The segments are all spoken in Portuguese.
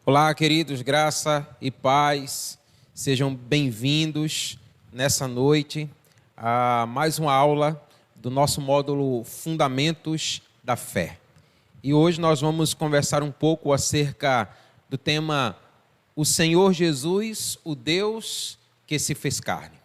Olá, queridos, graça e paz, sejam bem-vindos nessa noite a mais uma aula do nosso módulo Fundamentos da Fé. E hoje nós vamos conversar um pouco acerca do tema O Senhor Jesus, o Deus que se fez carne.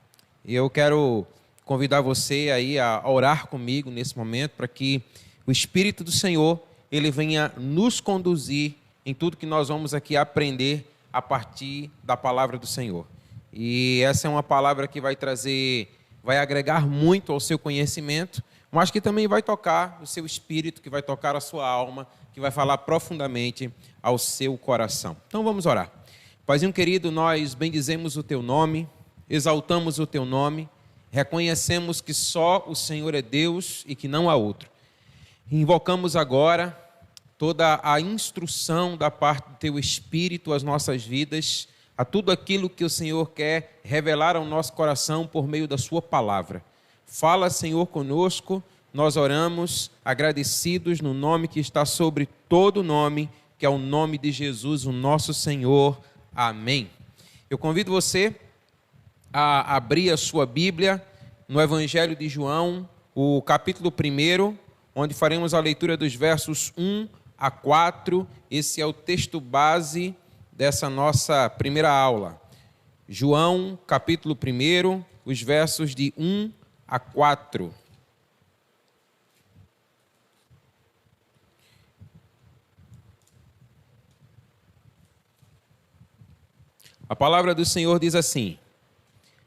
E eu quero convidar você aí a orar comigo nesse momento para que o Espírito do Senhor ele venha nos conduzir em tudo que nós vamos aqui aprender a partir da palavra do Senhor. E essa é uma palavra que vai agregar muito ao seu conhecimento, mas que também vai tocar o seu espírito, que vai tocar a sua alma, que vai falar profundamente ao seu coração. Então vamos orar. Paizinho querido, nós bendizemos o teu nome, exaltamos o teu nome, reconhecemos que só o Senhor é Deus e que não há outro. Invocamos agora toda a instrução da parte do Teu Espírito às nossas vidas, a tudo aquilo que o Senhor quer revelar ao nosso coração por meio da Sua palavra. Fala, Senhor, conosco, nós oramos agradecidos no nome que está sobre todo nome, que é o nome de Jesus, o nosso Senhor. Amém. Eu convido você a abrir a sua Bíblia no Evangelho de João, o capítulo 1, onde faremos a leitura dos versos 1 a 4, esse é o texto base dessa nossa primeira aula. João, capítulo 1, os versos de 1 a 4. A palavra do Senhor diz assim: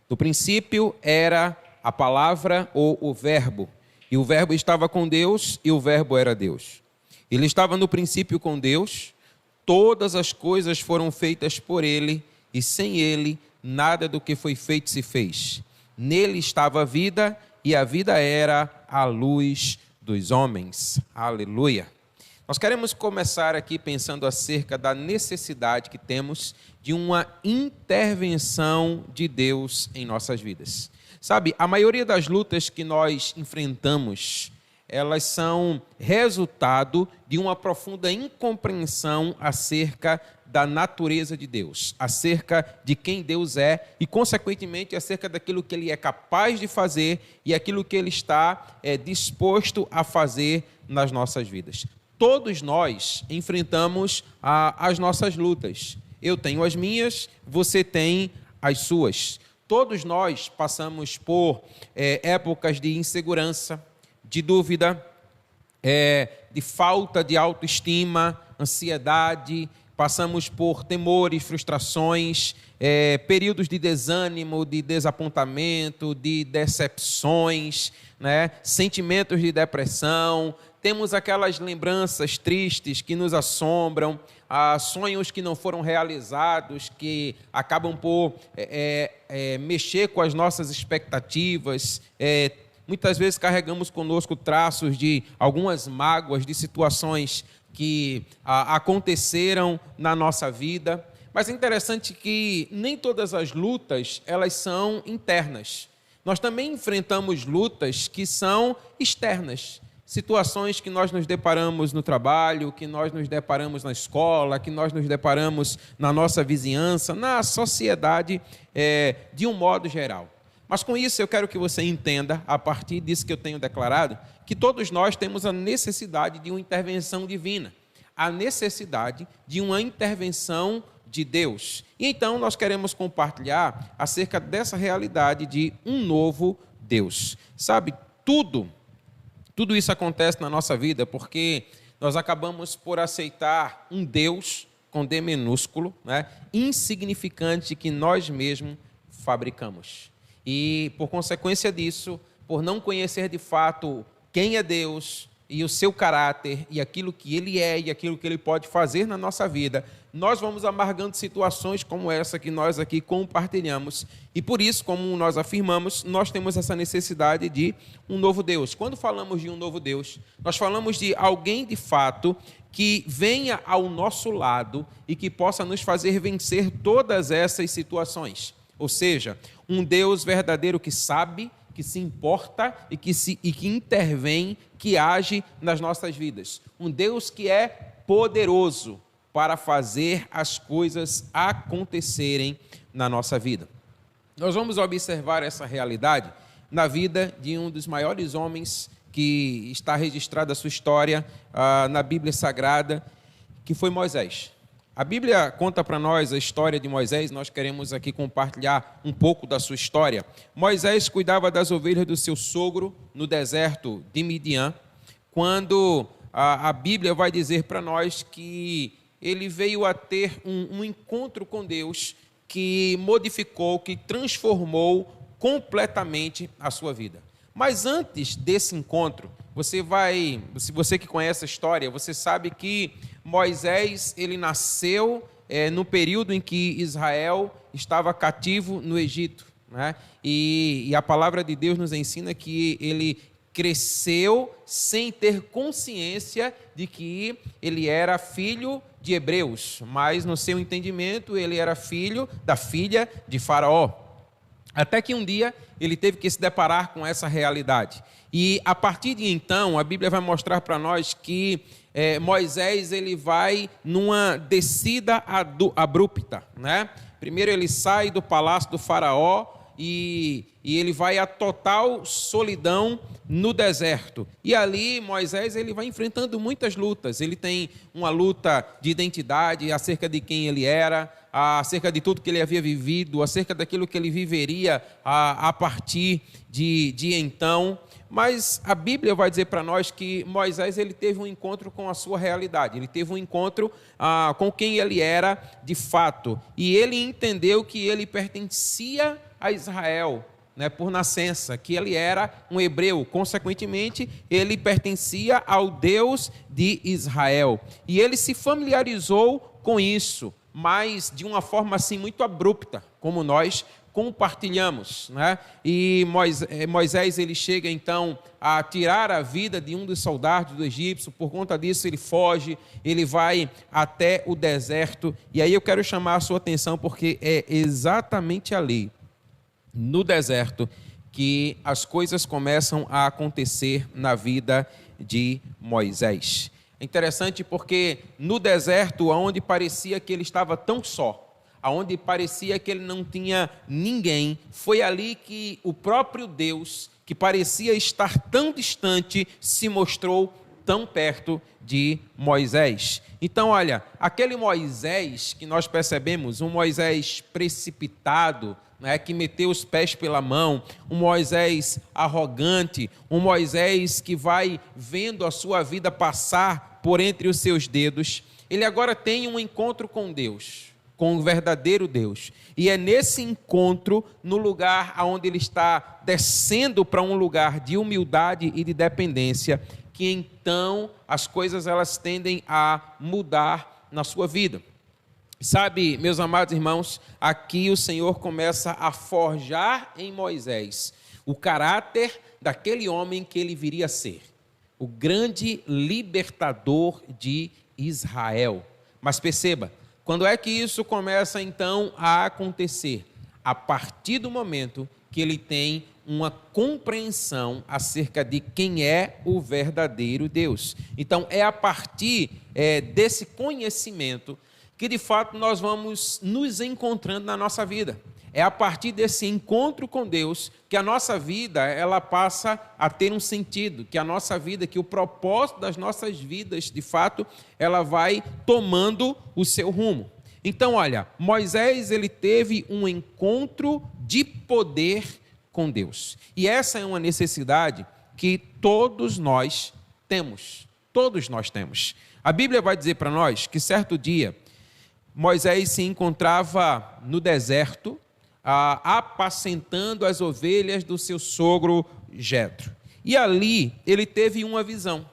no princípio era a palavra ou o verbo, e o verbo estava com Deus, e o verbo era Deus. Ele estava no princípio com Deus, todas as coisas foram feitas por Ele, e sem Ele, nada do que foi feito se fez. Nele estava a vida, e a vida era a luz dos homens. Aleluia! Nós queremos começar aqui pensando acerca da necessidade que temos de uma intervenção de Deus em nossas vidas. Sabe, a maioria das lutas que nós enfrentamos, elas são resultado de uma profunda incompreensão acerca da natureza de Deus, acerca de quem Deus é e, consequentemente, acerca daquilo que Ele é capaz de fazer e aquilo que Ele está disposto a fazer nas nossas vidas. Todos nós enfrentamos as nossas lutas. Eu tenho as minhas, você tem as suas. Todos nós passamos por épocas de insegurança, de dúvida, de falta de autoestima, ansiedade, passamos por temores, frustrações, períodos de desânimo, de desapontamento, de decepções, né? Sentimentos de depressão, temos aquelas lembranças tristes que nos assombram, sonhos que não foram realizados, que acabam por mexer com as nossas expectativas. Muitas vezes carregamos conosco traços de algumas mágoas, de situações que aconteceram na nossa vida. Mas é interessante que nem todas as lutas elas são internas. Nós também enfrentamos lutas que são externas. Situações que nós nos deparamos no trabalho, que nós nos deparamos na escola, que nós nos deparamos na nossa vizinhança, na sociedade, de um modo geral. Mas com isso eu quero que você entenda, a partir disso que eu tenho declarado, que todos nós temos a necessidade de uma intervenção divina, a necessidade de uma intervenção de Deus. E então nós queremos compartilhar acerca dessa realidade de um novo Deus. Sabe, tudo isso acontece na nossa vida porque nós acabamos por aceitar um Deus, com D minúsculo, né, insignificante, que nós mesmos fabricamos. E, por consequência disso, por não conhecer de fato quem é Deus e o seu caráter e aquilo que Ele é e aquilo que Ele pode fazer na nossa vida, nós vamos amargando situações como essa que nós aqui compartilhamos. E por isso, como nós afirmamos, nós temos essa necessidade de um novo Deus. Quando falamos de um novo Deus, nós falamos de alguém de fato que venha ao nosso lado e que possa nos fazer vencer todas essas situações. Ou seja, um Deus verdadeiro que sabe, que se importa e que intervém, que age nas nossas vidas. Um Deus que é poderoso, para fazer as coisas acontecerem na nossa vida. Nós vamos observar essa realidade na vida de um dos maiores homens que está registrada a sua história na Bíblia Sagrada, que foi Moisés. A Bíblia conta para nós a história de Moisés, nós queremos aqui compartilhar um pouco da sua história. Moisés cuidava das ovelhas do seu sogro no deserto de Midian, quando a Bíblia vai dizer para nós que ele veio a ter um encontro com Deus que modificou, que transformou completamente a sua vida. Mas antes desse encontro, se você que conhece a história, você sabe que Moisés, ele nasceu no período em que Israel estava cativo no Egito, né? E a palavra de Deus nos ensina que ele cresceu sem ter consciência de que ele era filho de hebreus, mas no seu entendimento ele era filho da filha de Faraó. Até que um dia ele teve que se deparar com essa realidade. E a partir de então, a Bíblia vai mostrar para nós que Moisés ele vai numa descida abrupta, né? Primeiro ele sai do palácio do Faraó e ele vai à total solidão no deserto. E ali Moisés ele vai enfrentando muitas lutas. Ele tem uma luta de identidade acerca de quem ele era, acerca de tudo que ele havia vivido, acerca daquilo que ele viveria a partir de então. Mas a Bíblia vai dizer para nós que Moisés ele teve um encontro com a sua realidade, ele teve um encontro com quem ele era de fato. E ele entendeu que ele pertencia a Israel, né, por nascença, que ele era um hebreu, consequentemente, ele pertencia ao Deus de Israel. E ele se familiarizou com isso, mas de uma forma assim muito abrupta, como nós compartilhamos, né? E Moisés ele chega então a tirar a vida de um dos soldados do egípcio. Por conta disso ele foge, ele vai até o deserto. E aí eu quero chamar a sua atenção porque é exatamente ali, no deserto, que as coisas começam a acontecer na vida de Moisés. É interessante porque no deserto, onde parecia que ele estava tão só, aonde parecia que ele não tinha ninguém, foi ali que o próprio Deus, que parecia estar tão distante, se mostrou tão perto de Moisés. Então, olha, aquele Moisés que nós percebemos, um Moisés precipitado, né, que meteu os pés pela mão, um Moisés arrogante, um Moisés que vai vendo a sua vida passar por entre os seus dedos, ele agora tem um encontro com Deus, com o verdadeiro Deus. E é nesse encontro, no lugar onde ele está descendo para um lugar de humildade e de dependência, que então as coisas elas tendem a mudar na sua vida. Sabe, meus amados irmãos, aqui o Senhor começa a forjar em Moisés o caráter daquele homem que ele viria a ser, o grande libertador de Israel. Mas perceba, quando é que isso começa então a acontecer? A partir do momento que ele tem uma compreensão acerca de quem é o verdadeiro Deus. Então é a partir desse conhecimento que de fato nós vamos nos encontrando na nossa vida. É a partir desse encontro com Deus que a nossa vida ela passa a ter um sentido, que a nossa vida, que o propósito das nossas vidas, de fato, ela vai tomando o seu rumo. Então, olha, Moisés ele teve um encontro de poder com Deus. E essa é uma necessidade que todos nós temos. Todos nós temos. A Bíblia vai dizer para nós que certo dia Moisés se encontrava no deserto, apacentando as ovelhas do seu sogro Jetro. E ali ele teve uma visão.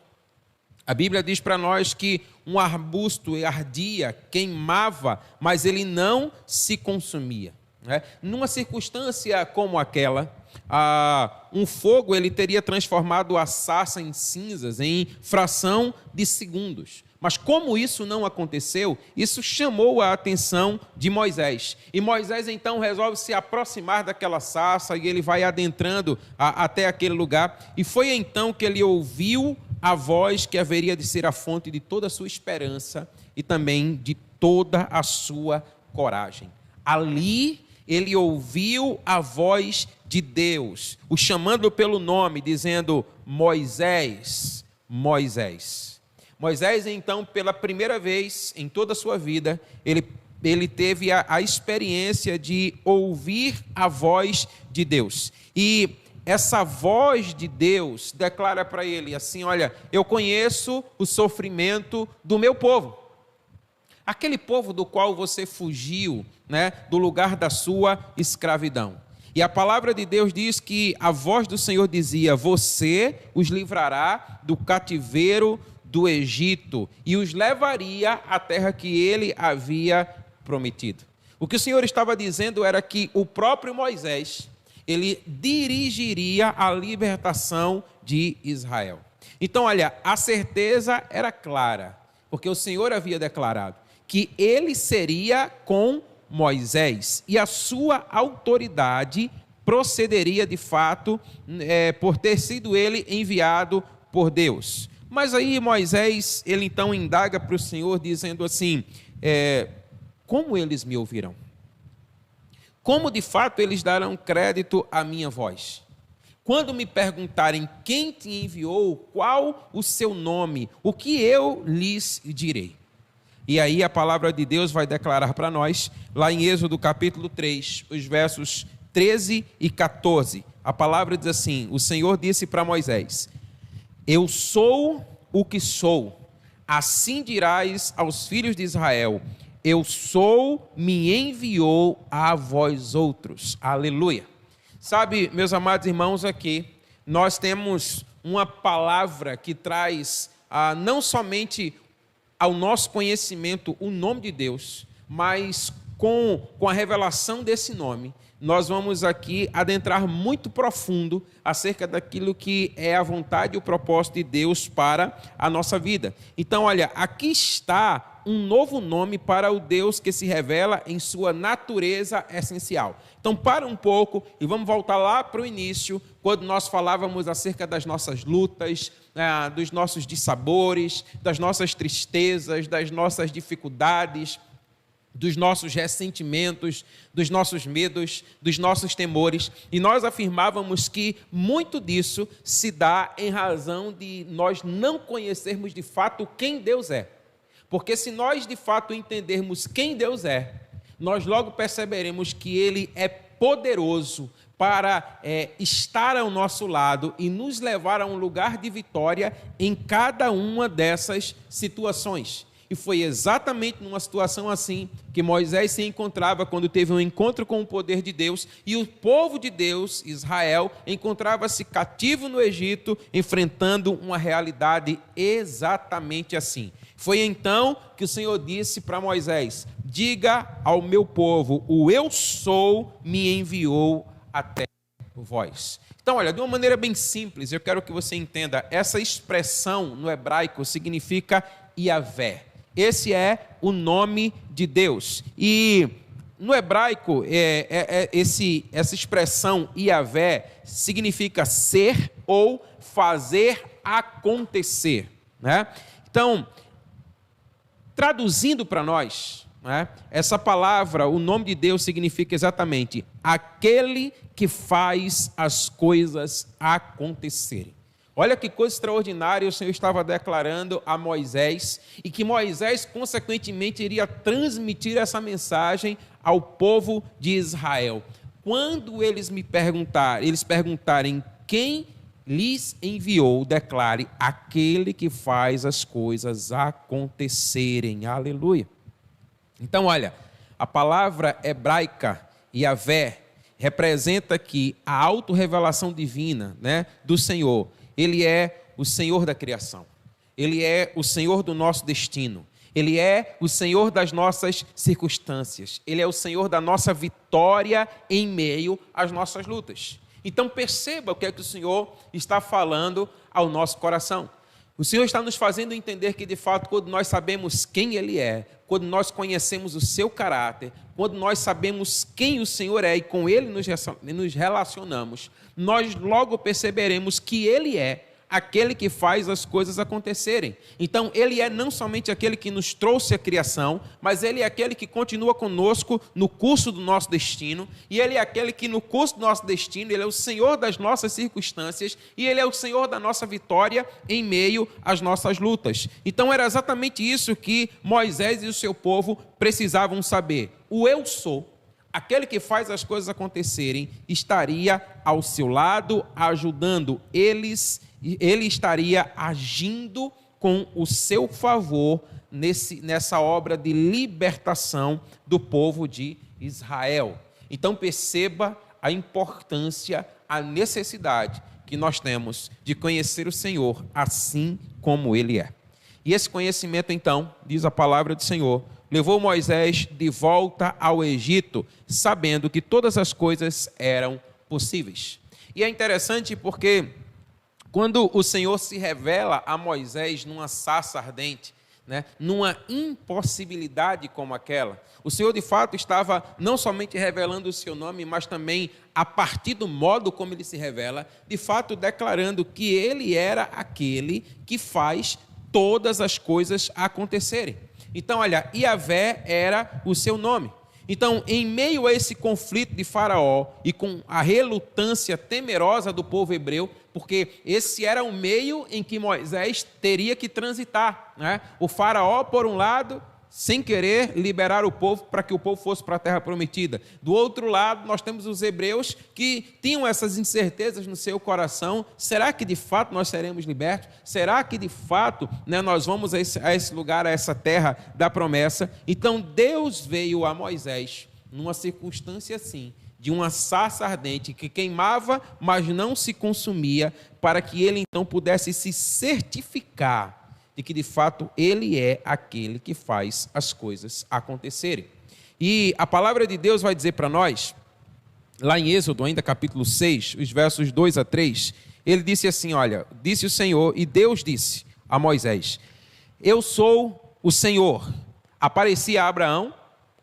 A Bíblia diz para nós que um arbusto ardia, queimava, mas ele não se consumia, né? Numa circunstância como aquela, um fogo ele teria transformado a sarça em cinzas em fração de segundos. Mas como isso não aconteceu, isso chamou a atenção de Moisés. E Moisés então resolve se aproximar daquela sarça e ele vai adentrando até aquele lugar. E foi então que ele ouviu a voz que haveria de ser a fonte de toda a sua esperança e também de toda a sua coragem. Ali ele ouviu a voz de Deus, o chamando pelo nome, dizendo: Moisés, Moisés. Moisés, então, pela primeira vez em toda a sua vida, ele teve a experiência de ouvir a voz de Deus. E essa voz de Deus declara para ele assim: olha, eu conheço o sofrimento do meu povo. Aquele povo do qual você fugiu, né, do lugar da sua escravidão. E a palavra de Deus diz que a voz do Senhor dizia: você os livrará do cativeiro do Egito e os levaria à terra que ele havia prometido. O que o Senhor estava dizendo era que o próprio Moisés, ele dirigiria a libertação de Israel. Então, olha, a certeza era clara, porque o Senhor havia declarado que ele seria com Moisés e a sua autoridade procederia de fato por ter sido ele enviado por Deus. Mas aí Moisés, ele então indaga para o Senhor dizendo assim: como eles me ouvirão? Como de fato eles darão crédito à minha voz? Quando me perguntarem quem te enviou, qual o seu nome, o que eu lhes direi? E aí a palavra de Deus vai declarar para nós, lá em Êxodo capítulo 3, os versos 13 e 14. A palavra diz assim: o Senhor disse para Moisés: eu sou o que sou, assim dirás aos filhos de Israel: eu sou, me enviou a vós outros. Aleluia. Sabe, meus amados irmãos, aqui nós temos uma palavra que traz não somente ao nosso conhecimento o nome de Deus, mas com a revelação desse nome, nós vamos aqui adentrar muito profundo acerca daquilo que é a vontade e o propósito de Deus para a nossa vida. Então, olha, aqui está um novo nome para o Deus que se revela em sua natureza essencial. Então, para um pouco e vamos voltar lá para o início, quando nós falávamos acerca das nossas lutas, dos nossos dissabores, das nossas tristezas, das nossas dificuldades, dos nossos ressentimentos, dos nossos medos, dos nossos temores, e nós afirmávamos que muito disso se dá em razão de nós não conhecermos de fato quem Deus é. Porque se nós de fato entendermos quem Deus é, nós logo perceberemos que Ele é poderoso para estar ao nosso lado e nos levar a um lugar de vitória em cada uma dessas situações. E foi exatamente numa situação assim que Moisés se encontrava quando teve um encontro com o poder de Deus, e o povo de Deus, Israel, encontrava-se cativo no Egito, enfrentando uma realidade exatamente assim. Foi então que o Senhor disse para Moisés: diga ao meu povo, o eu sou me enviou até vós. Então, olha, de uma maneira bem simples, eu quero que você entenda, essa expressão no hebraico significa Yahvé. Esse é o nome de Deus. E no hebraico, essa expressão Yahvé significa ser ou fazer acontecer, né? Então, traduzindo para nós, né, essa palavra, o nome de Deus significa exatamente aquele que faz as coisas acontecerem. Olha que coisa extraordinária o Senhor estava declarando a Moisés, e que Moisés, consequentemente, iria transmitir essa mensagem ao povo de Israel. Quando eles perguntarem quem lhes enviou, declare: aquele que faz as coisas acontecerem. Aleluia. Então, olha, a palavra hebraica, Yahvé, representa aqui a autorrevelação divina, né, do Senhor. Ele é o Senhor da criação. Ele é o Senhor do nosso destino. Ele é o Senhor das nossas circunstâncias. Ele é o Senhor da nossa vitória em meio às nossas lutas. Então perceba o que é que o Senhor está falando ao nosso coração. O Senhor está nos fazendo entender que, de fato, quando nós sabemos quem Ele é, quando nós conhecemos o seu caráter, quando nós sabemos quem o Senhor é e com Ele nos relacionamos, nós logo perceberemos que Ele é aquele que faz as coisas acontecerem. Então, ele é não somente aquele que nos trouxe a criação, mas ele é aquele que continua conosco no curso do nosso destino, e ele é aquele que no curso do nosso destino, ele é o Senhor das nossas circunstâncias, e ele é o Senhor da nossa vitória em meio às nossas lutas. Então, era exatamente isso que Moisés e o seu povo precisavam saber. O eu sou, aquele que faz as coisas acontecerem, estaria ao seu lado, ajudando eles, ele estaria agindo com o seu favor nessa obra de libertação do povo de Israel. Então perceba a importância, a necessidade que nós temos de conhecer o Senhor assim como Ele é. E esse conhecimento, então, diz a palavra do Senhor, levou Moisés de volta ao Egito, sabendo que todas as coisas eram possíveis. E é interessante porque quando o Senhor se revela a Moisés numa sarça ardente, numa impossibilidade como aquela, o Senhor de fato estava não somente revelando o seu nome, mas também, a partir do modo como ele se revela, de fato declarando que ele era aquele que faz todas as coisas acontecerem. Então, olha, Iavé era o seu nome. Então, em meio a esse conflito de Faraó e com a relutância temerosa do povo hebreu, porque esse era o meio em que Moisés teria que transitar, O Faraó, por um lado, sem querer liberar o povo para que o povo fosse para a terra prometida. Do outro lado, nós temos os hebreus que tinham essas incertezas no seu coração. Será que de fato nós seremos libertos? Será que de fato nós vamos a esse lugar, a essa terra da promessa? Então Deus veio a Moisés numa circunstância assim, de uma sarça ardente que queimava, mas não se consumia, para que ele então pudesse se certificar de que de fato ele é aquele que faz as coisas acontecerem. E a palavra de Deus vai dizer para nós, lá em Êxodo, ainda capítulo 6, os versos 2 a 3, ele disse assim, olha, disse o Senhor, e Deus disse a Moisés, eu sou o Senhor. Apareci a Abraão,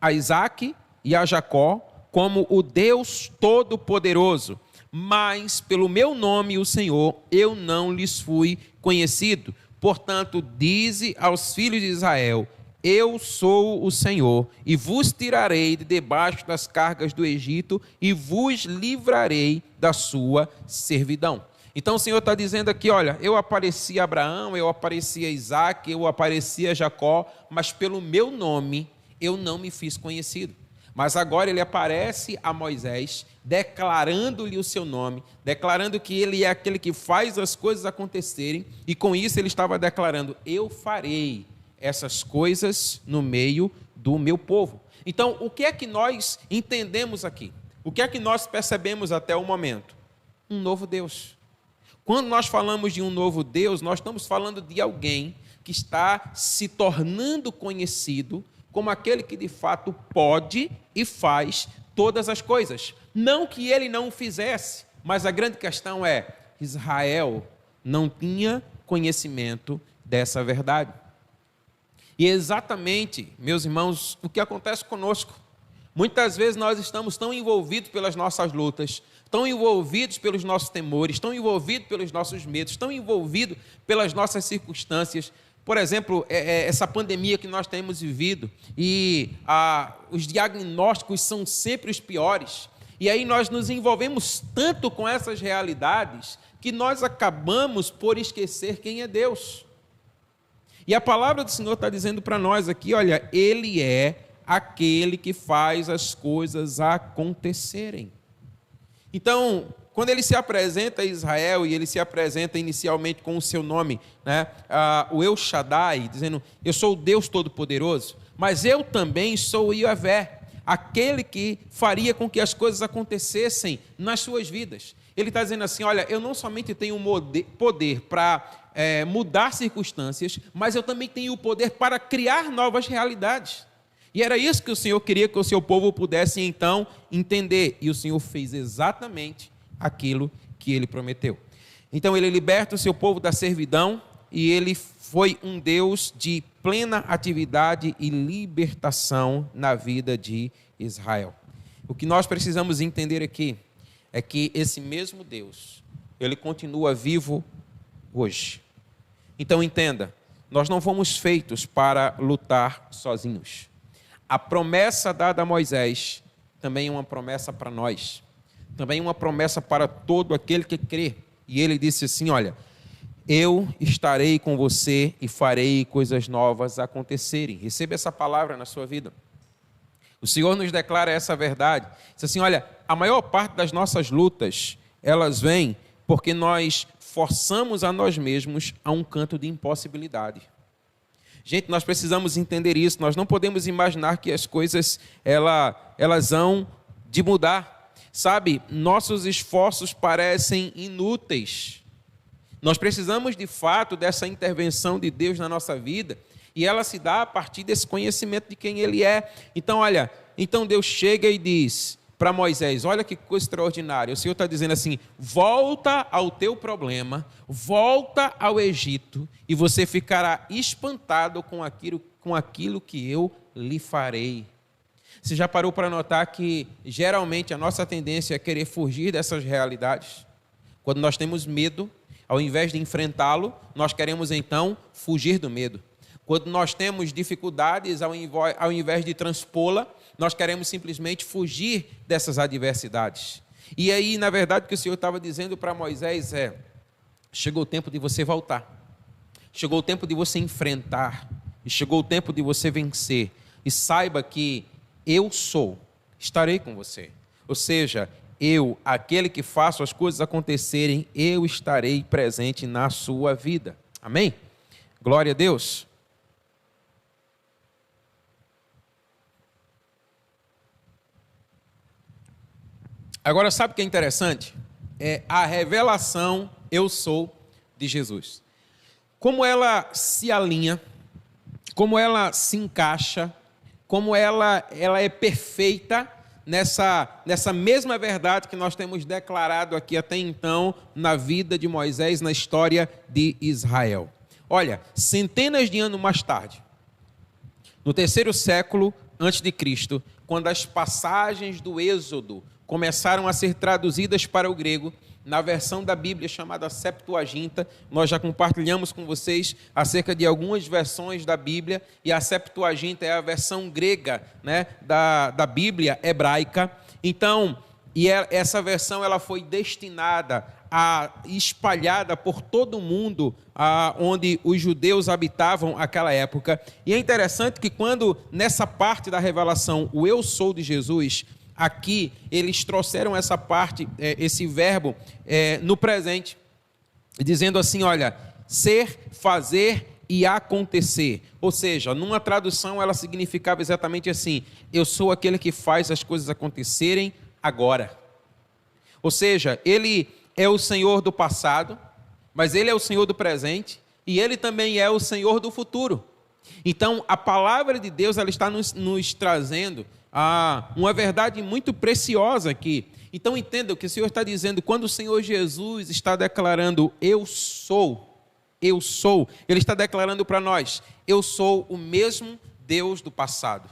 a Isaque e a Jacó como o Deus Todo-Poderoso, mas pelo meu nome, o Senhor, eu não lhes fui conhecido. Portanto, dize aos filhos de Israel, eu sou o Senhor, e vos tirarei de debaixo das cargas do Egito, e vos livrarei da sua servidão. Então o Senhor está dizendo aqui, olha, eu apareci a Abraão, eu apareci a Isaque, eu apareci a Jacó, mas pelo meu nome eu não me fiz conhecido. Mas agora ele aparece a Moisés, declarando-lhe o seu nome, declarando que ele é aquele que faz as coisas acontecerem, e com isso ele estava declarando, eu farei essas coisas no meio do meu povo. Então, o que é que nós entendemos aqui? O que é que nós percebemos até o momento? Um novo Deus. Quando nós falamos de um novo Deus, nós estamos falando de alguém que está se tornando conhecido como aquele que de fato pode e faz todas as coisas. Não que ele não o fizesse, mas a grande questão é, Israel não tinha conhecimento dessa verdade. E exatamente, meus irmãos, o que acontece conosco. Muitas vezes nós estamos tão envolvidos pelas nossas lutas, tão envolvidos pelos nossos temores, tão envolvidos pelos nossos medos, tão envolvidos pelas nossas circunstâncias. Por exemplo, essa pandemia que nós temos vivido, e os diagnósticos são sempre os piores. E aí nós nos envolvemos tanto com essas realidades que nós acabamos por esquecer quem é Deus. E a palavra do Senhor está dizendo para nós aqui, olha, Ele é aquele que faz as coisas acontecerem. Então, quando ele se apresenta a Israel, e ele se apresenta inicialmente com o seu nome, o El Shaddai, dizendo, eu sou o Deus Todo-Poderoso, mas eu também sou o Iavé, aquele que faria com que as coisas acontecessem nas suas vidas. Ele está dizendo assim, olha, eu não somente tenho poder para mudar circunstâncias, mas eu também tenho o poder para criar novas realidades. E era isso que o Senhor queria que o seu povo pudesse então entender, e o Senhor fez exatamente aquilo que ele prometeu. Então ele liberta o seu povo da servidão, e ele foi um Deus de plena atividade e libertação na vida de Israel. O que nós precisamos entender aqui é que esse mesmo Deus, ele continua vivo hoje. Então entenda, nós não fomos feitos para lutar sozinhos. A promessa dada a Moisés também é uma promessa para nós. Também é uma promessa para todo aquele que crê. E ele disse assim, olha, eu estarei com você e farei coisas novas acontecerem. Receba essa palavra na sua vida. O Senhor nos declara essa verdade. Diz assim, olha, a maior parte das nossas lutas, elas vêm porque nós forçamos a nós mesmos a um canto de impossibilidade. Gente, nós precisamos entender isso. Nós não podemos imaginar que as coisas elas vão de mudar. Sabe, nossos esforços parecem inúteis. Nós precisamos, de fato, dessa intervenção de Deus na nossa vida, e ela se dá a partir desse conhecimento de quem Ele é. Então, olha, então Deus chega e diz para Moisés, olha que coisa extraordinária, o Senhor está dizendo assim, volta ao teu problema, volta ao Egito, e você ficará espantado com aquilo que eu lhe farei. Você já parou para notar que, geralmente, a nossa tendência é querer fugir dessas realidades? Quando nós temos medo, ao invés de enfrentá-lo, nós queremos, então, fugir do medo. Quando nós temos dificuldades, ao invés de transpô-la, nós queremos simplesmente fugir dessas adversidades. E aí, na verdade, o que o Senhor estava dizendo para Moisés é, chegou o tempo de você voltar. Chegou o tempo de você enfrentar. E chegou o tempo de você vencer. E saiba que eu sou, estarei com você. Ou seja, eu, aquele que faço as coisas acontecerem, eu estarei presente na sua vida. Amém? Glória a Deus. Agora, sabe o que é interessante? É a revelação eu sou de Jesus. Como ela se alinha, como ela se encaixa, como ela é perfeita nessa mesma verdade que nós temos declarado aqui até então na vida de Moisés, na história de Israel. Olha, centenas de anos mais tarde, no 3º século antes de Cristo, quando as passagens do Êxodo começaram a ser traduzidas para o grego, na versão da Bíblia chamada Septuaginta, nós já compartilhamos com vocês acerca de algumas versões da Bíblia, e a Septuaginta é a versão grega, né, da Bíblia hebraica. Então, essa versão ela foi destinada espalhada por todo o mundo onde os judeus habitavam aquela época. E é interessante que quando nessa parte da revelação, o eu sou de Jesus, aqui eles trouxeram essa parte, esse verbo no presente, dizendo assim, olha, ser, fazer e acontecer. Ou seja, numa tradução ela significava exatamente assim, eu sou aquele que faz as coisas acontecerem agora. Ou seja, Ele é o Senhor do passado, mas Ele é o Senhor do presente, e Ele também é o Senhor do futuro. Então, a palavra de Deus ela está nos trazendo uma verdade muito preciosa aqui. Então, entenda o que o Senhor está dizendo. Quando o Senhor Jesus está declarando, eu sou, Ele está declarando para nós, eu sou o mesmo Deus do passado.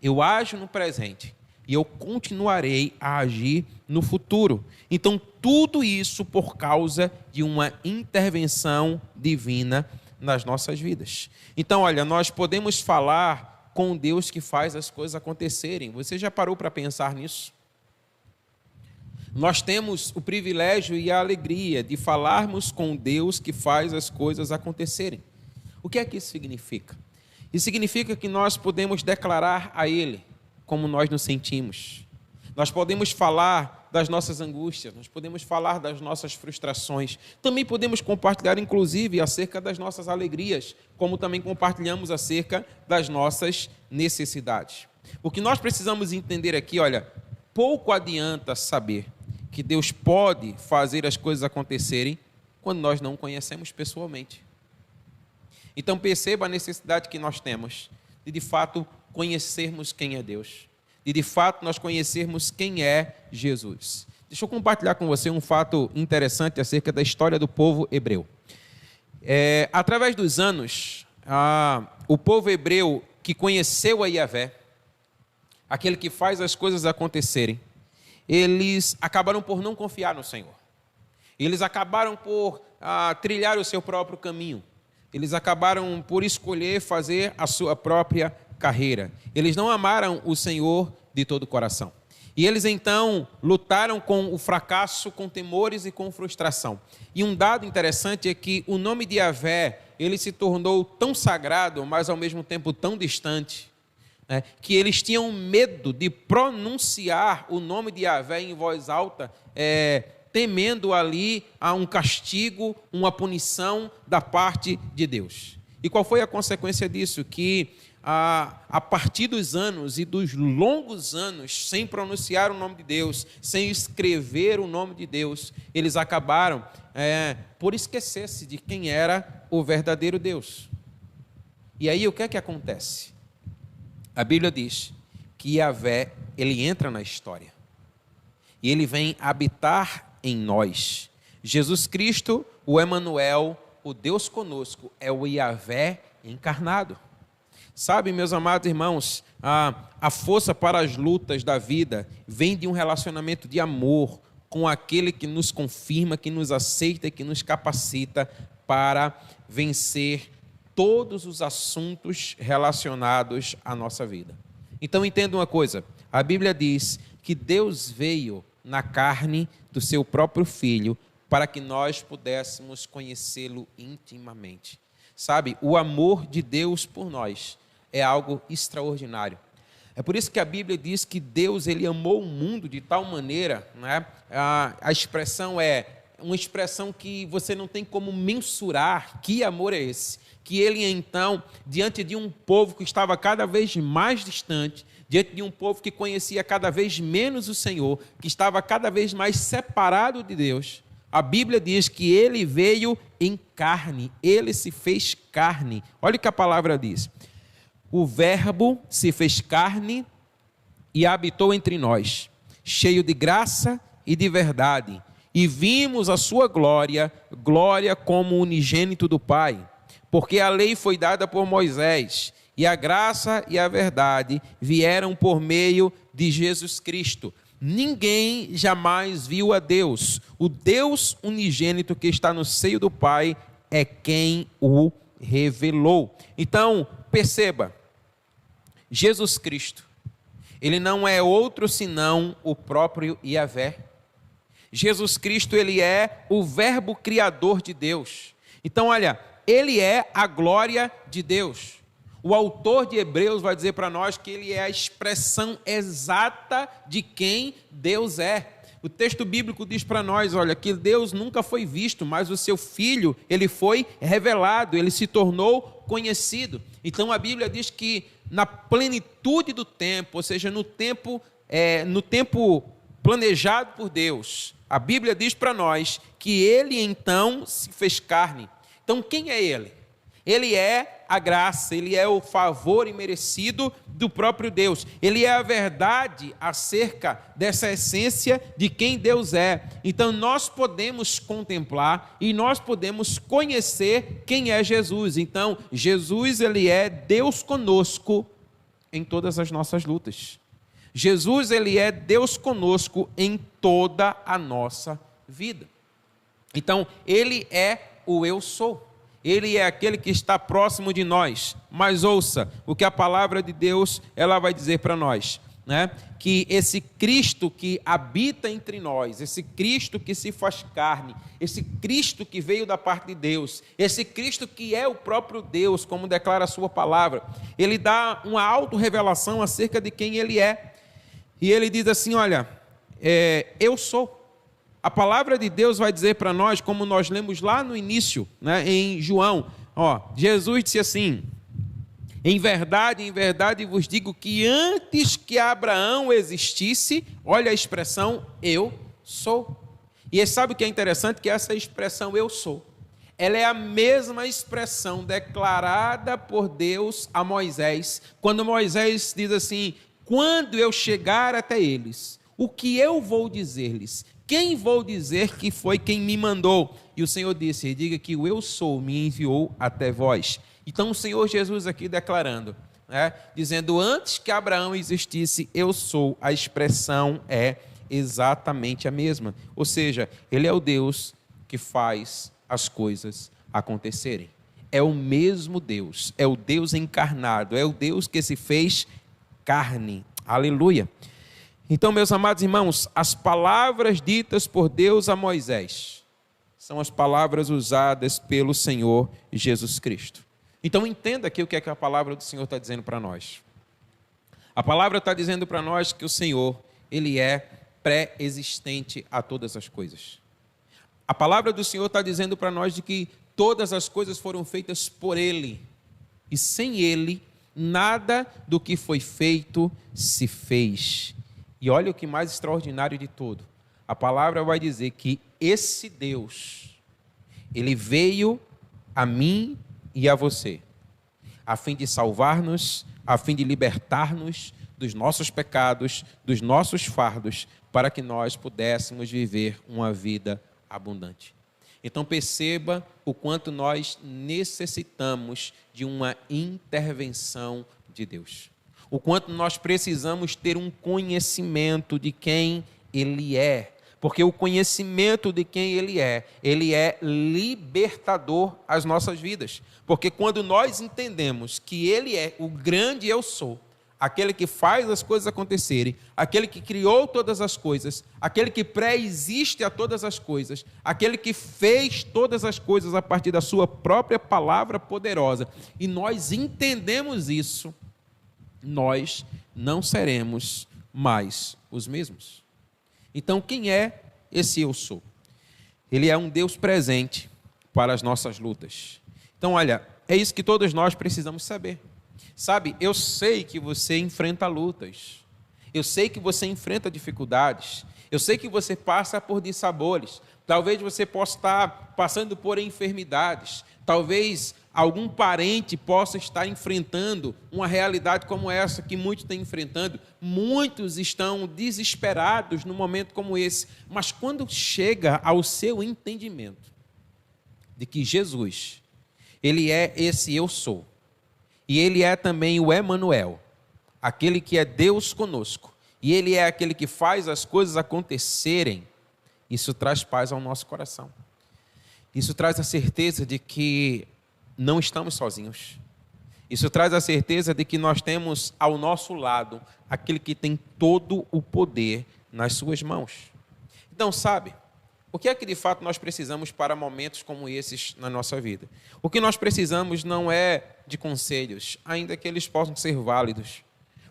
Eu ajo no presente e eu continuarei a agir no futuro. Então, tudo isso por causa de uma intervenção divina nas nossas vidas. Então, olha, nós podemos falar com Deus que faz as coisas acontecerem. Você já parou para pensar nisso? Nós temos o privilégio e a alegria de falarmos com Deus que faz as coisas acontecerem. O que é que isso significa? Isso significa que nós podemos declarar a Ele como nós nos sentimos. Nós podemos falar das nossas angústias, nós podemos falar das nossas frustrações. Também podemos compartilhar, inclusive, acerca das nossas alegrias, como também compartilhamos acerca das nossas necessidades. O que nós precisamos entender aqui, olha, pouco adianta saber que Deus pode fazer as coisas acontecerem quando nós não o conhecemos pessoalmente. Então perceba a necessidade que nós temos de fato, conhecermos quem é Deus. De fato, nós conhecermos quem é Jesus. Deixa eu compartilhar com você um fato interessante acerca da história do povo hebreu. Através dos anos, o povo hebreu que conheceu a Yahvé, aquele que faz as coisas acontecerem, eles acabaram por não confiar no Senhor. Eles acabaram por trilhar o seu próprio caminho. Eles acabaram por escolher fazer a sua própria carreira. Eles não amaram o Senhor de todo o coração. E eles então lutaram com o fracasso, com temores e com frustração. E um dado interessante é que o nome de Yahvé, ele se tornou tão sagrado, mas ao mesmo tempo tão distante, né, que eles tinham medo de pronunciar o nome de Yahvé em voz alta, temendo ali a um castigo, uma punição da parte de Deus. E qual foi a consequência disso? Que a partir dos anos e dos longos anos, sem pronunciar o nome de Deus, sem escrever o nome de Deus, eles acabaram por esquecer-se de quem era o verdadeiro Deus. E aí o que é que acontece? A Bíblia diz que Yahvé, ele entra na história. E ele vem habitar em nós. Jesus Cristo, o Emanuel, o Deus conosco, é o Yahvé encarnado. Sabe, meus amados irmãos, a força para as lutas da vida vem de um relacionamento de amor com aquele que nos confirma, que nos aceita e que nos capacita para vencer todos os assuntos relacionados à nossa vida. Então entenda uma coisa, a Bíblia diz que Deus veio na carne do seu próprio Filho para que nós pudéssemos conhecê-lo intimamente. Sabe, o amor de Deus por nós é algo extraordinário. É por isso que a Bíblia diz que Deus, ele amou o mundo de tal maneira, né? A expressão é uma expressão que você não tem como mensurar que amor é esse. Que ele então, diante de um povo que estava cada vez mais distante, diante de um povo que conhecia cada vez menos o Senhor, que estava cada vez mais separado de Deus, a Bíblia diz que ele veio em carne, ele se fez carne. Olha o que a palavra diz. O Verbo se fez carne e habitou entre nós, cheio de graça e de verdade, e vimos a sua glória, glória como unigênito do Pai, porque a lei foi dada por Moisés, e a graça e a verdade vieram por meio de Jesus Cristo. Ninguém jamais viu a Deus. O Deus unigênito que está no seio do Pai é quem o revelou. Então, perceba, Jesus Cristo, ele não é outro senão o próprio Yahvé. Jesus Cristo, ele é o verbo criador de Deus. Então, olha, ele é a glória de Deus. O autor de Hebreus vai dizer para nós que ele é a expressão exata de quem Deus é. O texto bíblico diz para nós, olha, que Deus nunca foi visto, mas o seu Filho, ele foi revelado, ele se tornou conhecido. Então a Bíblia diz que na plenitude do tempo, ou seja, no tempo planejado por Deus, a Bíblia diz para nós que ele então se fez carne. Então quem é ele? Ele é a graça, ele é o favor imerecido do próprio Deus. Ele é a verdade acerca dessa essência de quem Deus é. Então nós podemos contemplar e nós podemos conhecer quem é Jesus. Então Jesus, ele é Deus conosco em todas as nossas lutas. Jesus, ele é Deus conosco em toda a nossa vida. Então ele é o eu sou. Ele é aquele que está próximo de nós. Mas ouça o que a palavra de Deus ela vai dizer para nós, né? Que esse Cristo que habita entre nós, esse Cristo que se faz carne, esse Cristo que veio da parte de Deus, esse Cristo que é o próprio Deus, como declara a sua palavra, ele dá uma autorrevelação acerca de quem ele é. E ele diz assim, olha, eu sou. A palavra de Deus vai dizer para nós, como nós lemos lá no início, né, em João, Jesus disse assim, em verdade vos digo que antes que Abraão existisse, olha a expressão, eu sou. E sabe o que é interessante? Que essa expressão eu sou, ela é a mesma expressão declarada por Deus a Moisés, quando Moisés diz assim, quando eu chegar até eles, o que eu vou dizer-lhes? Quem vou dizer que foi quem me mandou? E o Senhor disse, diga que o eu sou me enviou até vós. Então o Senhor Jesus aqui declarando, né, dizendo, antes que Abraão existisse, eu sou, a expressão é exatamente a mesma. Ou seja, ele é o Deus que faz as coisas acontecerem. É o mesmo Deus, é o Deus encarnado, é o Deus que se fez carne. Aleluia. Então, meus amados irmãos, as palavras ditas por Deus a Moisés são as palavras usadas pelo Senhor Jesus Cristo. Então, entenda aqui o que é que a palavra do Senhor está dizendo para nós. A palavra está dizendo para nós que o Senhor, Ele é pré-existente a todas as coisas. A palavra do Senhor está dizendo para nós de que todas as coisas foram feitas por Ele. E sem Ele, nada do que foi feito se fez. E olha o que mais extraordinário de tudo. A palavra vai dizer que esse Deus, Ele veio a mim e a você, a fim de salvar-nos, a fim de libertar-nos dos nossos pecados, dos nossos fardos, para que nós pudéssemos viver uma vida abundante. Então perceba o quanto nós necessitamos de uma intervenção de Deus. O quanto nós precisamos ter um conhecimento de quem Ele é. Porque o conhecimento de quem Ele é libertador às nossas vidas. Porque quando nós entendemos que Ele é o grande eu sou, aquele que faz as coisas acontecerem, aquele que criou todas as coisas, aquele que pré-existe a todas as coisas, aquele que fez todas as coisas a partir da sua própria palavra poderosa, e nós entendemos isso, nós não seremos mais os mesmos. Então, quem é esse eu sou? Ele é um Deus presente para as nossas lutas. Então, olha, é isso que todos nós precisamos saber. Sabe, eu sei que você enfrenta lutas. Eu sei que você enfrenta dificuldades. Eu sei que você passa por dissabores. Talvez você possa estar passando por enfermidades. Talvez algum parente possa estar enfrentando uma realidade como essa que muitos têm enfrentando. Muitos estão desesperados num momento como esse. Mas quando chega ao seu entendimento de que Jesus, Ele é esse eu sou, e Ele é também o Emanuel, aquele que é Deus conosco, e Ele é aquele que faz as coisas acontecerem, isso traz paz ao nosso coração. Isso traz a certeza de que não estamos sozinhos. Isso traz a certeza de que nós temos ao nosso lado aquele que tem todo o poder nas suas mãos. Então, sabe, o que é que de fato nós precisamos para momentos como esses na nossa vida? O que nós precisamos não é de conselhos, ainda que eles possam ser válidos.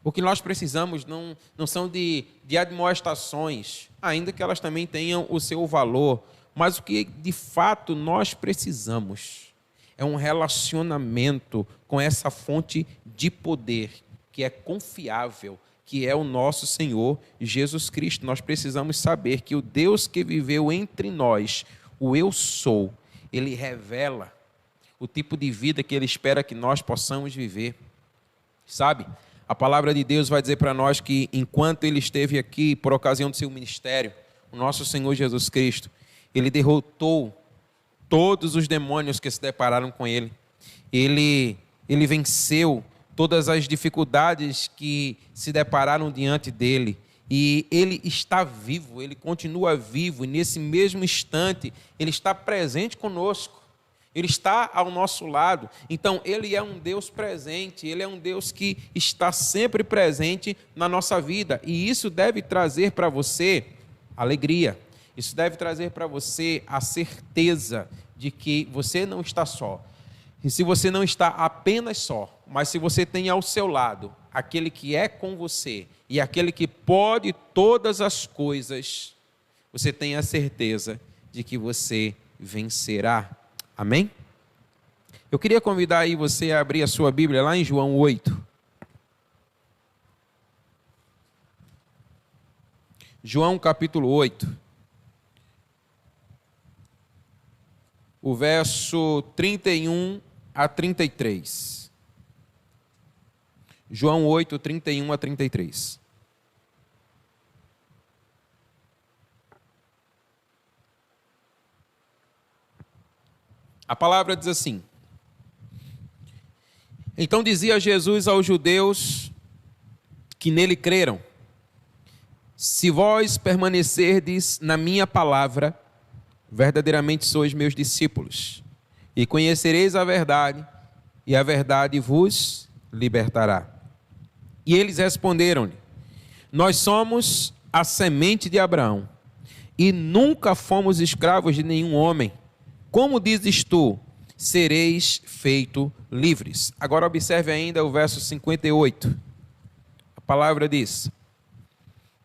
O que nós precisamos não são de admoestações, ainda que elas também tenham o seu valor. Mas o que de fato nós precisamos é um relacionamento com essa fonte de poder que é confiável, que é o nosso Senhor Jesus Cristo. Nós precisamos saber que o Deus que viveu entre nós, o eu sou, Ele revela o tipo de vida que Ele espera que nós possamos viver. Sabe, a palavra de Deus vai dizer para nós que enquanto Ele esteve aqui por ocasião do seu ministério, o nosso Senhor Jesus Cristo, Ele derrotou todos os demônios que se depararam com Ele. Ele venceu todas as dificuldades que se depararam diante dele. E Ele está vivo, Ele continua vivo. E nesse mesmo instante, Ele está presente conosco. Ele está ao nosso lado. Então, Ele é um Deus presente. Ele é um Deus que está sempre presente na nossa vida. E isso deve trazer para você alegria. Isso deve trazer para você a certeza de que você não está só. E se você não está apenas só, mas se você tem ao seu lado aquele que é com você e aquele que pode todas as coisas, você tem a certeza de que você vencerá. Amém? Eu queria convidar aí você a abrir a sua Bíblia lá em João 8. João capítulo 8. O verso 31 a 33. João 8, 31 a 33. A palavra diz assim: Então dizia Jesus aos judeus que nele creram: Se vós permanecerdes na minha palavra, verdadeiramente sois meus discípulos, e conhecereis a verdade, e a verdade vos libertará. E eles responderam-lhe: nós somos a semente de Abraão, e nunca fomos escravos de nenhum homem. Como dizes tu, sereis feito livres? Agora observe ainda o verso 58. A palavra diz: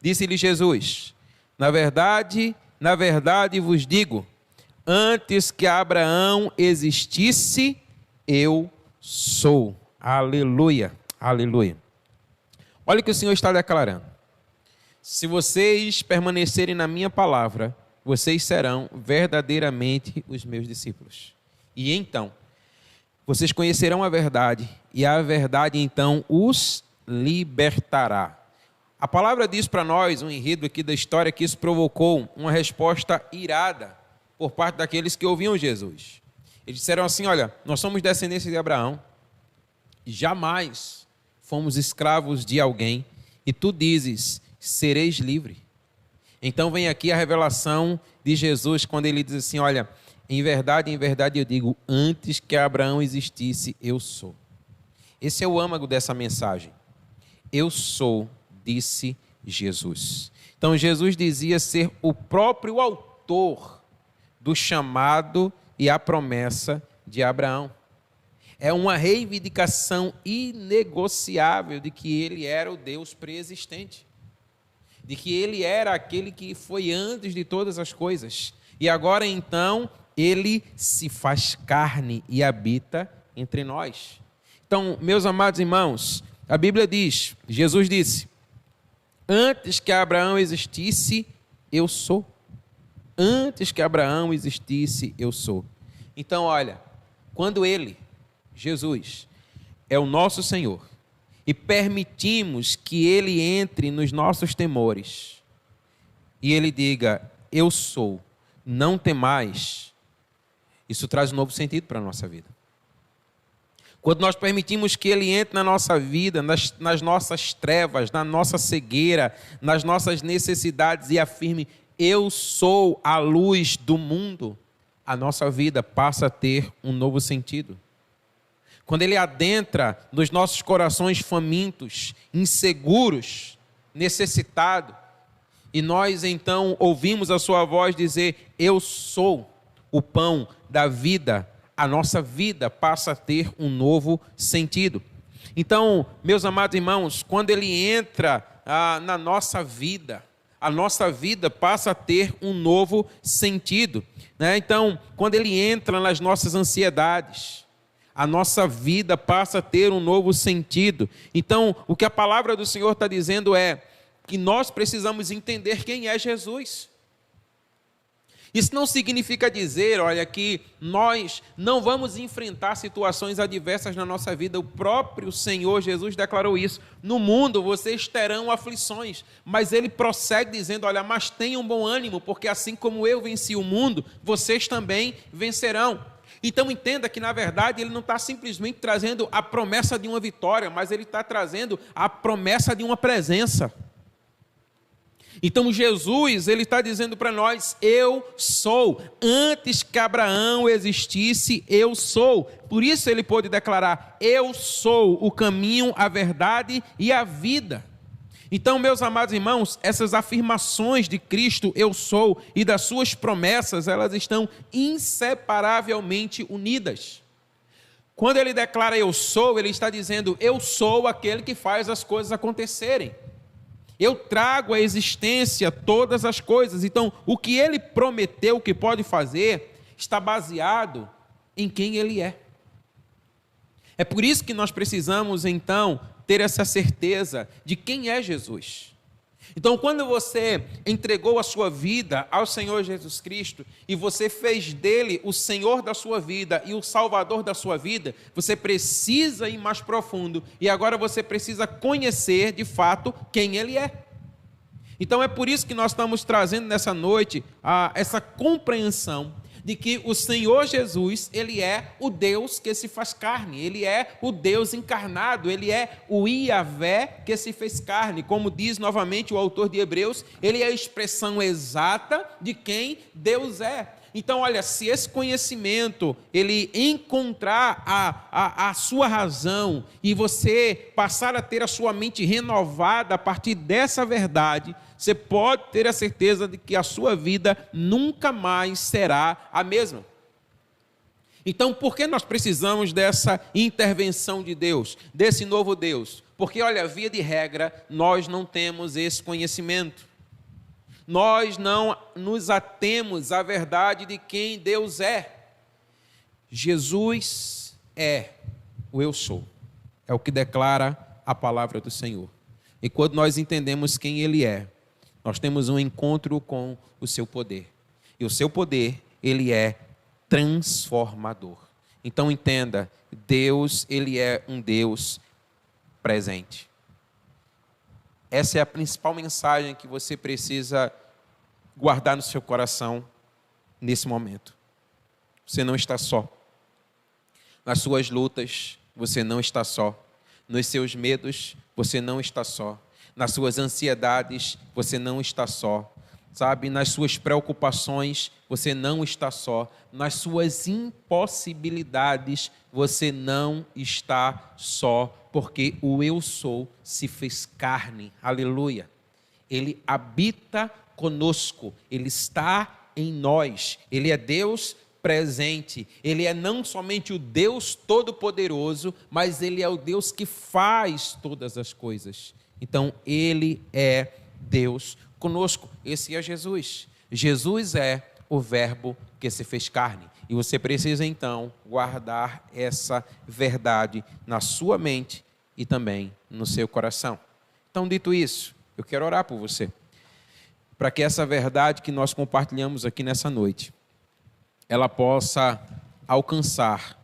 disse-lhe Jesus: na verdade vos digo, antes que Abraão existisse, eu sou. Aleluia, aleluia. Olha o que o Senhor está declarando: se vocês permanecerem na minha palavra, vocês serão verdadeiramente os meus discípulos. E então, vocês conhecerão a verdade, e a verdade então os libertará. A palavra diz para nós, um enredo aqui da história, que isso provocou uma resposta irada por parte daqueles que ouviam Jesus. Eles disseram assim: olha, nós somos descendência de Abraão, jamais fomos escravos de alguém, e tu dizes, sereis livre. Então vem aqui a revelação de Jesus, quando ele diz assim: olha, em verdade eu digo, antes que Abraão existisse, eu sou. Esse é o âmago dessa mensagem. Eu sou, disse Jesus. Então Jesus dizia ser o próprio autor do chamado e a promessa de Abraão. É uma reivindicação inegociável de que ele era o Deus preexistente, de que ele era aquele que foi antes de todas as coisas. E agora então ele se faz carne e habita entre nós. Então, meus amados irmãos, a Bíblia diz, Jesus disse: antes que Abraão existisse, eu sou. Antes que Abraão existisse, eu sou. Então, olha, quando ele, Jesus, é o nosso Senhor, e permitimos que ele entre nos nossos temores, e ele diga, eu sou, não temais, isso traz um novo sentido para a nossa vida. Quando nós permitimos que ele entre na nossa vida, nas nossas trevas, na nossa cegueira, nas nossas necessidades, e afirme, eu sou a luz do mundo, a nossa vida passa a ter um novo sentido. Quando ele adentra nos nossos corações famintos, inseguros, necessitados, e nós então ouvimos a sua voz dizer, eu sou o pão da vida, a nossa vida passa a ter um novo sentido. Então, meus amados irmãos, quando ele entra na nossa vida, a nossa vida passa a ter um novo sentido, né? Então, quando ele entra nas nossas ansiedades, a nossa vida passa a ter um novo sentido. Então, o que a palavra do Senhor está dizendo é que nós precisamos entender quem é Jesus. Isso não significa dizer, olha, que nós não vamos enfrentar situações adversas na nossa vida. O próprio Senhor Jesus declarou isso. No mundo vocês terão aflições, mas ele prossegue dizendo, olha, mas tenham bom ânimo, porque assim como eu venci o mundo, vocês também vencerão. Então entenda que na verdade ele não está simplesmente trazendo a promessa de uma vitória, mas ele está trazendo a promessa de uma presença. Então Jesus, ele está dizendo para nós, eu sou, antes que Abraão existisse, eu sou. Por isso ele pôde declarar, eu sou o caminho, a verdade e a vida. Então, meus amados irmãos, essas afirmações de Cristo, eu sou, e das suas promessas, elas estão inseparavelmente unidas. Quando ele declara eu sou, ele está dizendo, eu sou aquele que faz as coisas acontecerem. Eu trago à existência todas as coisas. Então, o que ele prometeu que pode fazer está baseado em quem ele é. É por isso que nós precisamos, então, ter essa certeza de quem é Jesus. Então, quando você entregou a sua vida ao Senhor Jesus Cristo e você fez dele o Senhor da sua vida e o Salvador da sua vida, você precisa ir mais profundo e agora você precisa conhecer de fato quem ele é. Então, é por isso que nós estamos trazendo nessa noite essa compreensão de que o Senhor Jesus, ele é o Deus que se faz carne, ele é o Deus encarnado, ele é o Iavé que se fez carne, como diz novamente o autor de Hebreus, ele é a expressão exata de quem Deus é. Então, olha, se esse conhecimento, ele encontrar a sua razão e você passar a ter a sua mente renovada a partir dessa verdade, você pode ter a certeza de que a sua vida nunca mais será a mesma. Então, por que nós precisamos dessa intervenção de Deus, desse novo Deus? Porque, olha, via de regra, nós não temos esse conhecimento. Nós não nos atemos à verdade de quem Deus é. Jesus é o eu sou. É o que declara a palavra do Senhor. E quando nós entendemos quem Ele é, nós temos um encontro com o seu poder. E o seu poder, ele é transformador. Então entenda, Deus, ele é um Deus presente. Essa é a principal mensagem que você precisa guardar no seu coração nesse momento. Você não está só. Nas suas lutas, você não está só. Nos seus medos, você não está só. Nas suas ansiedades, você não está só. Sabe, nas suas preocupações, você não está só. Nas suas impossibilidades, você não está só, porque o eu sou se fez carne. Aleluia. Ele habita conosco, ele está em nós. Ele é Deus presente. Ele é não somente o Deus todo-poderoso, mas ele é o Deus que faz todas as coisas. Então, ele é Deus conosco. Esse é Jesus. Jesus é o verbo que se fez carne. E você precisa, então, guardar essa verdade na sua mente e também no seu coração. Então, dito isso, eu quero orar por você, para que essa verdade que nós compartilhamos aqui nessa noite, ela possa alcançar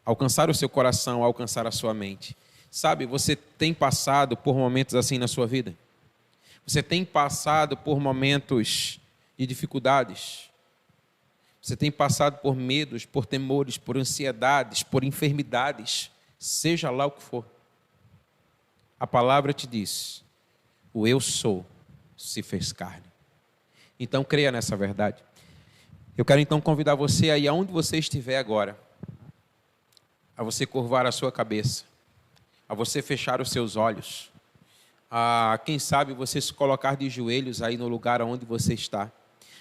o seu coração, alcançar a sua mente. Sabe, você tem passado por momentos assim na sua vida? Você tem passado por momentos de dificuldades? Você tem passado por medos, por temores, por ansiedades, por enfermidades, seja lá o que for. A palavra te diz, o eu sou se fez carne. Então creia nessa verdade. Eu quero então convidar você aí, aonde você estiver agora, a você curvar a sua cabeça, a você fechar os seus olhos, a quem sabe você se colocar de joelhos aí no lugar onde você está.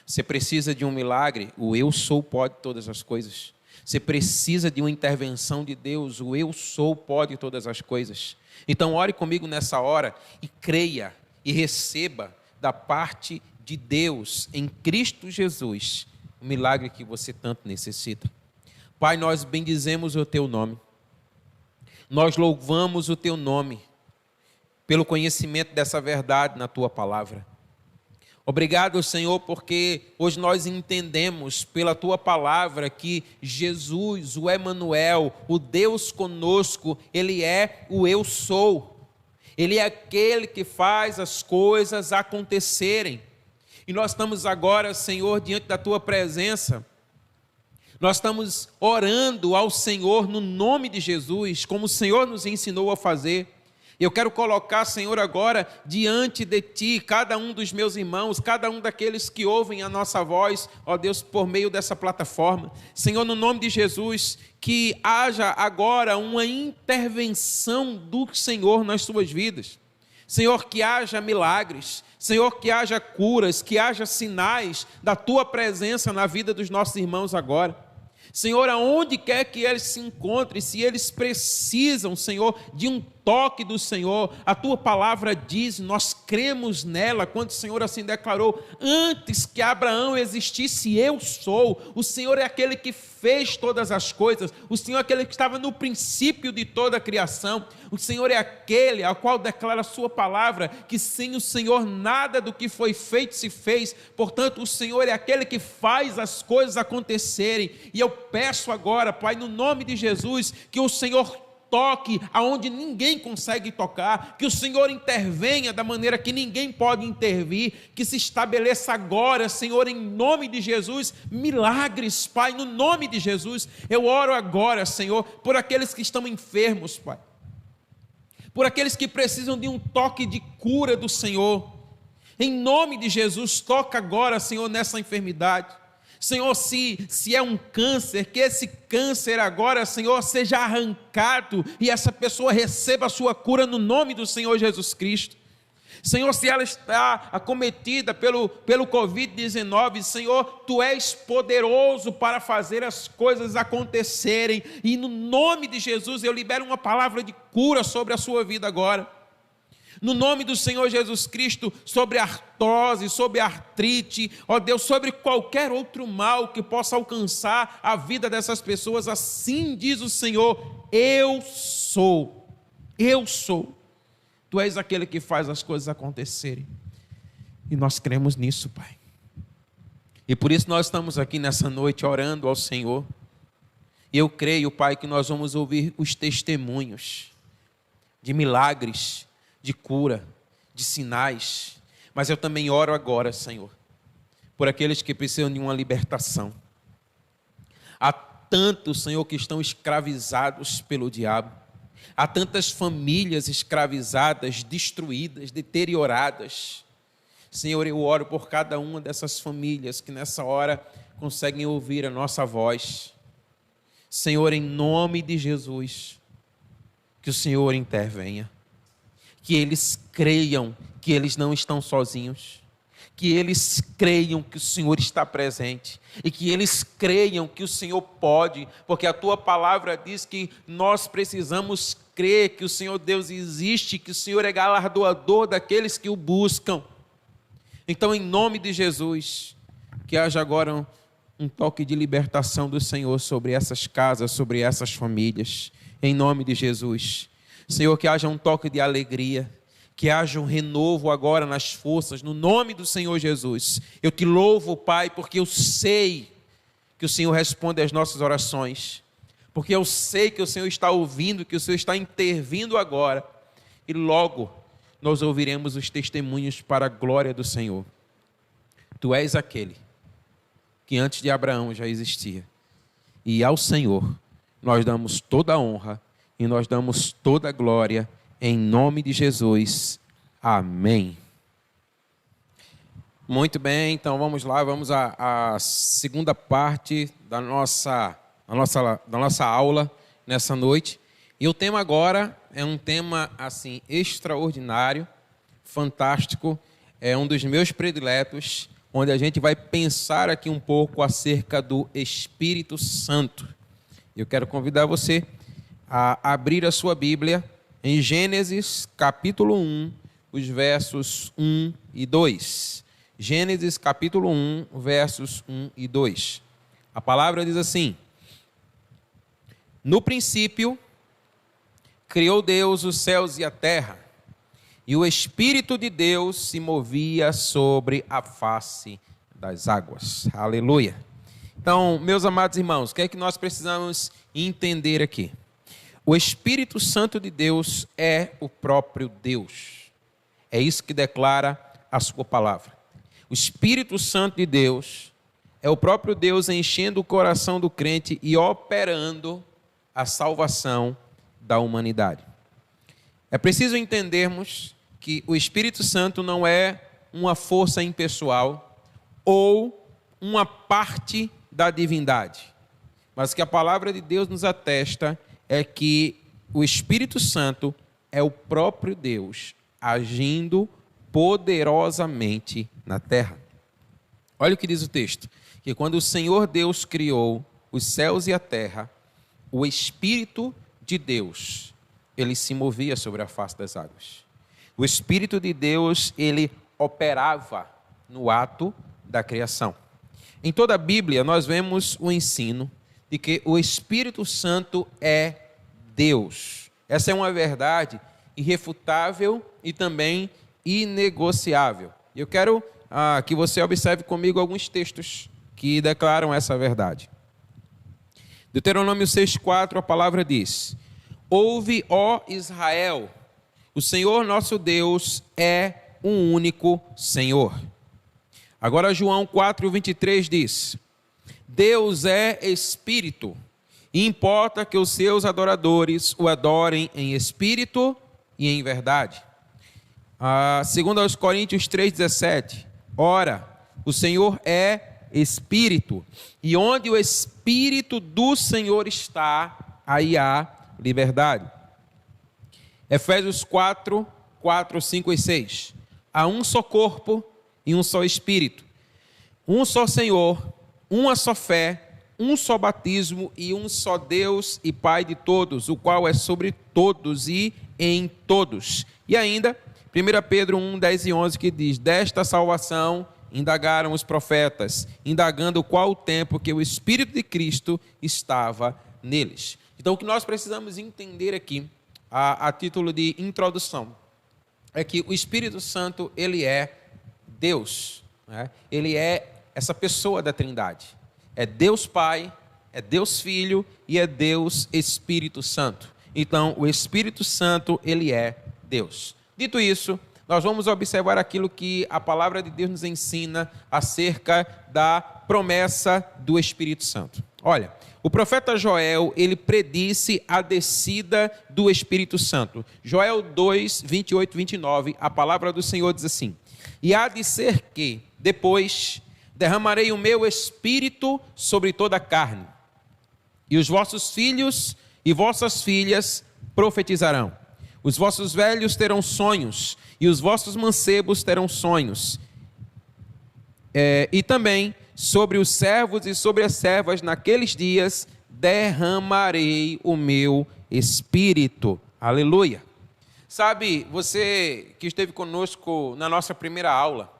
Você precisa de um milagre, o eu sou pode todas as coisas. Você precisa de uma intervenção de Deus, o eu sou pode todas as coisas. Então ore comigo nessa hora e creia e receba da parte de Deus em Cristo Jesus o milagre que você tanto necessita. Pai, nós bendizemos o teu nome. Nós louvamos o teu nome pelo conhecimento dessa verdade na tua palavra. Obrigado, Senhor, porque hoje nós entendemos pela tua palavra que Jesus, o Emanuel, o Deus conosco, ele é o eu sou. Ele é aquele que faz as coisas acontecerem. E nós estamos agora, Senhor, diante da tua presença. Nós estamos orando ao Senhor no nome de Jesus, como o Senhor nos ensinou a fazer. Eu quero colocar, Senhor, agora diante de Ti, cada um dos meus irmãos, cada um daqueles que ouvem a nossa voz, ó Deus, por meio dessa plataforma. Senhor, no nome de Jesus, que haja agora uma intervenção do Senhor nas suas vidas. Senhor, que haja milagres. Senhor, que haja curas, que haja sinais da Tua presença na vida dos nossos irmãos agora. Senhor, aonde quer que eles se encontrem, se eles precisam, Senhor, de um toque do Senhor, a Tua palavra diz, nós cremos nela, quando o Senhor assim declarou, antes que Abraão existisse, eu sou. O Senhor é aquele que fez todas as coisas, o Senhor é aquele que estava no princípio de toda a criação, o Senhor é aquele ao qual declara a sua palavra, que sem o Senhor nada do que foi feito se fez, portanto o Senhor é aquele que faz as coisas acontecerem, e eu peço agora, Pai, no nome de Jesus, que o Senhor toque aonde ninguém consegue tocar, que o Senhor intervenha da maneira que ninguém pode intervir, que se estabeleça agora, Senhor, em nome de Jesus, milagres, Pai, no nome de Jesus. Eu oro agora, Senhor, por aqueles que estão enfermos, Pai, por aqueles que precisam de um toque de cura do Senhor. Em nome de Jesus, toca agora, Senhor, nessa enfermidade. Senhor, se é um câncer, que esse câncer agora, Senhor, seja arrancado e essa pessoa receba a sua cura no nome do Senhor Jesus Cristo. Senhor, se ela está acometida pelo Covid-19, Senhor, Tu és poderoso para fazer as coisas acontecerem, e no nome de Jesus eu libero uma palavra de cura sobre a sua vida agora. No nome do Senhor Jesus Cristo, sobre a artrose, sobre a artrite, ó Deus, sobre qualquer outro mal que possa alcançar a vida dessas pessoas, assim diz o Senhor: eu sou. Tu és aquele que faz as coisas acontecerem. E nós cremos nisso, Pai. E por isso nós estamos aqui nessa noite orando ao Senhor. E eu creio, Pai, que nós vamos ouvir os testemunhos de milagres, de cura, de sinais. Mas eu também oro agora, Senhor, por aqueles que precisam de uma libertação. Há tantos, Senhor, que estão escravizados pelo diabo. Há tantas famílias escravizadas, destruídas, deterioradas. Senhor, eu oro por cada uma dessas famílias que nessa hora conseguem ouvir a nossa voz. Senhor, em nome de Jesus, que o Senhor intervenha. Que eles creiam que eles não estão sozinhos. Que eles creiam que o Senhor está presente. E que eles creiam que o Senhor pode. Porque a Tua palavra diz que nós precisamos crer que o Senhor Deus existe. Que o Senhor é galardoador daqueles que o buscam. Então, em nome de Jesus, que haja agora um toque de libertação do Senhor sobre essas casas, sobre essas famílias. Em nome de Jesus. Senhor, que haja um toque de alegria, que haja um renovo agora nas forças, no nome do Senhor Jesus. Eu te louvo, Pai, porque eu sei que o Senhor responde às nossas orações, porque eu sei que o Senhor está ouvindo, que o Senhor está intervindo agora, e logo nós ouviremos os testemunhos para a glória do Senhor. Tu és aquele que antes de Abraão já existia, e ao Senhor nós damos toda a honra, e nós damos toda a glória, em nome de Jesus. Amém. Muito bem, então vamos lá, vamos à segunda parte da nossa aula nessa noite. E o tema agora é um tema assim extraordinário, fantástico, é um dos meus prediletos, onde a gente vai pensar aqui um pouco acerca do Espírito Santo. Eu quero convidar você a abrir a sua Bíblia em Gênesis capítulo 1, os versos 1 e 2. Gênesis capítulo 1, versos 1 e 2. A palavra diz assim: no princípio, criou Deus os céus e a terra, e o Espírito de Deus se movia sobre a face das águas. Aleluia. Então, meus amados irmãos, o que é que nós precisamos entender aqui? O Espírito Santo de Deus é o próprio Deus. É isso que declara a sua palavra. O Espírito Santo de Deus é o próprio Deus enchendo o coração do crente e operando a salvação da humanidade. É preciso entendermos que o Espírito Santo não é uma força impessoal ou uma parte da divindade, mas que a palavra de Deus nos atesta é que o Espírito Santo é o próprio Deus agindo poderosamente na terra. Olha o que diz o texto, que quando o Senhor Deus criou os céus e a terra, o Espírito de Deus, ele se movia sobre a face das águas. O Espírito de Deus, ele operava no ato da criação. Em toda a Bíblia, nós vemos o ensino de que o Espírito Santo é Deus. Essa é uma verdade irrefutável e também inegociável. Eu quero que você observe comigo alguns textos que declaram essa verdade. Deuteronômio 6,4, a palavra diz: ouve, ó Israel, o Senhor nosso Deus é um único Senhor. Agora João 4,23 diz: Deus é Espírito, e importa que os seus adoradores o adorem em espírito e em verdade. Segundo aos Coríntios 3,17, ora, o Senhor é espírito. E onde o Espírito do Senhor está, aí há liberdade. Efésios 4, 5 e 6. Há um só corpo e um só Espírito. Um só Senhor, uma só fé, um só batismo e um só Deus e Pai de todos, o qual é sobre todos e em todos. E ainda, 1 Pedro 1, 10 e 11, que diz: desta salvação indagaram os profetas, indagando qual o tempo que o Espírito de Cristo estava neles. Então, o que nós precisamos entender aqui, a título de introdução, é que o Espírito Santo, ele é Deus, né? Ele é essa pessoa da Trindade. É Deus Pai, é Deus Filho e é Deus Espírito Santo. Então, o Espírito Santo, ele é Deus. Dito isso, nós vamos observar aquilo que a palavra de Deus nos ensina acerca da promessa do Espírito Santo. Olha, o profeta Joel, ele predisse a descida do Espírito Santo. Joel 2, 28 e 29, a palavra do Senhor diz assim: e há de ser que, depois, derramarei o meu Espírito sobre toda a carne, e os vossos filhos e vossas filhas profetizarão. Os vossos velhos terão sonhos, e os vossos mancebos terão sonhos. E também sobre os servos e sobre as servas naqueles dias derramarei o meu Espírito. Aleluia. Sabe, você que esteve conosco na nossa primeira aula,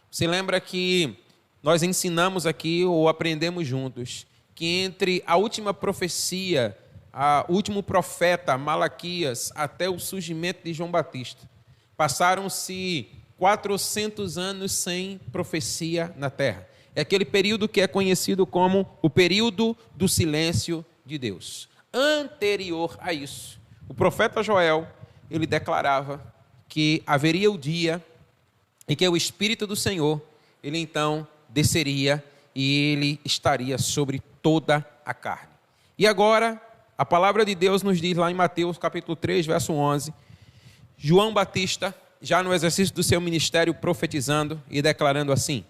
você lembra que nós ensinamos aqui ou aprendemos juntos que entre a última profecia, o último profeta, Malaquias, até o surgimento de João Batista, passaram-se 400 anos sem profecia na terra. É aquele período que é conhecido como o período do silêncio de Deus. Anterior a isso, o profeta Joel, ele declarava que haveria o dia em que o Espírito do Senhor, ele então desceria e ele estaria sobre toda a carne. E agora, a palavra de Deus nos diz lá em Mateus capítulo 3, verso 11, João Batista, já no exercício do seu ministério, profetizando e declarando assim: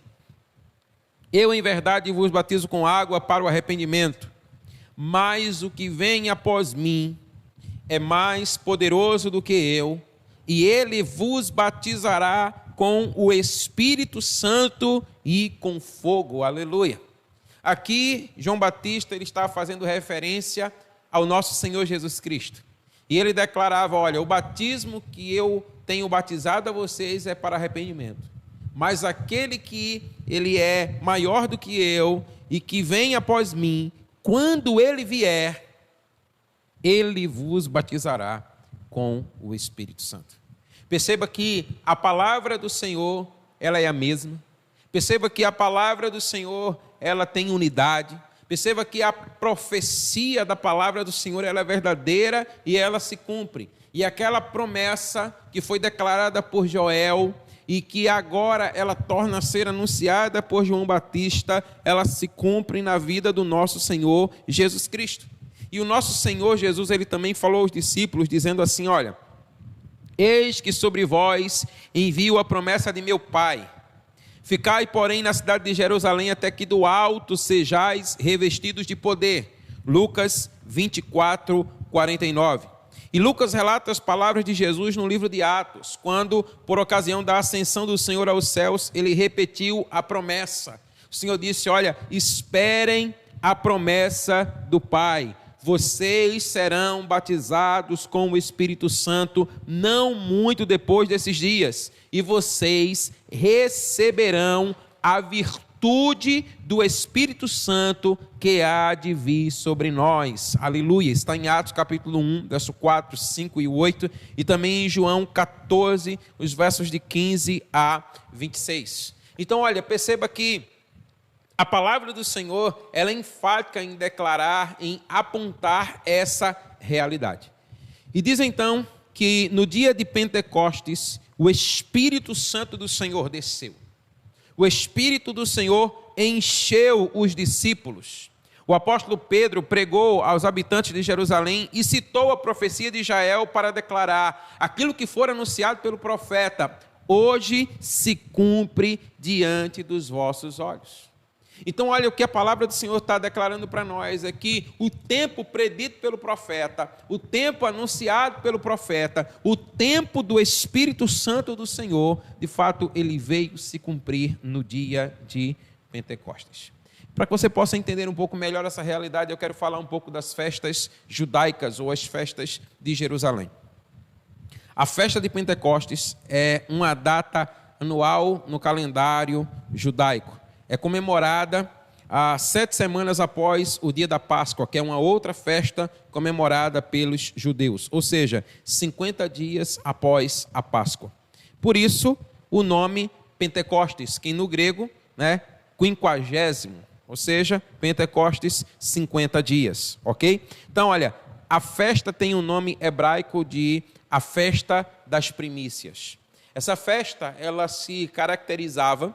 eu em verdade vos batizo com água para o arrependimento, mas o que vem após mim é mais poderoso do que eu, e ele vos batizará com o Espírito Santo e com fogo. Aleluia. Aqui, João Batista, ele está fazendo referência ao nosso Senhor Jesus Cristo. E ele declarava: olha, o batismo que eu tenho batizado a vocês é para arrependimento. Mas aquele que ele é maior do que eu e que vem após mim, quando ele vier, ele vos batizará com o Espírito Santo. Perceba que a palavra do Senhor, ela é a mesma. Perceba que a palavra do Senhor, ela tem unidade. Perceba que a profecia da palavra do Senhor, ela é verdadeira e ela se cumpre. E aquela promessa que foi declarada por Joel e que agora ela torna a ser anunciada por João Batista, ela se cumpre na vida do nosso Senhor Jesus Cristo. E o nosso Senhor Jesus, ele também falou aos discípulos, dizendo assim: olha, eis que sobre vós envio a promessa de meu Pai. Ficai, porém, na cidade de Jerusalém, até que do alto sejais revestidos de poder. Lucas 24, 49. E Lucas relata as palavras de Jesus no livro de Atos, quando, por ocasião da ascensão do Senhor aos céus, ele repetiu a promessa. O Senhor disse: olha, esperem a promessa do Pai. Vocês serão batizados com o Espírito Santo não muito depois desses dias, e vocês receberão a virtude do Espírito Santo que há de vir sobre nós. Aleluia. Está em Atos capítulo 1, verso 4, 5 e 8, e também em João 14, os versos de 15 a 26. Então, olha, perceba que a palavra do Senhor, ela é enfática em declarar, em apontar essa realidade. E diz então que no dia de Pentecostes, o Espírito Santo do Senhor desceu. O Espírito do Senhor encheu os discípulos. O apóstolo Pedro pregou aos habitantes de Jerusalém e citou a profecia de Jael para declarar aquilo que for anunciado pelo profeta: hoje se cumpre diante dos vossos olhos. Então, olha o que a palavra do Senhor está declarando para nós, é que o tempo predito pelo profeta, o tempo anunciado pelo profeta, o tempo do Espírito Santo do Senhor, de fato, ele veio se cumprir no dia de Pentecostes. Para que você possa entender um pouco melhor essa realidade, eu quero falar um pouco das festas judaicas ou as festas de Jerusalém. A festa de Pentecostes é uma data anual no calendário judaico. É comemorada 7 semanas após o dia da Páscoa, que é uma outra festa comemorada pelos judeus, ou seja, 50 dias após a Páscoa. Por isso, o nome Pentecostes, que no grego, quinquagésimo, ou seja, Pentecostes, 50 dias, ok? Então, olha, a festa tem um nome hebraico de a festa das primícias. Essa festa, ela se caracterizava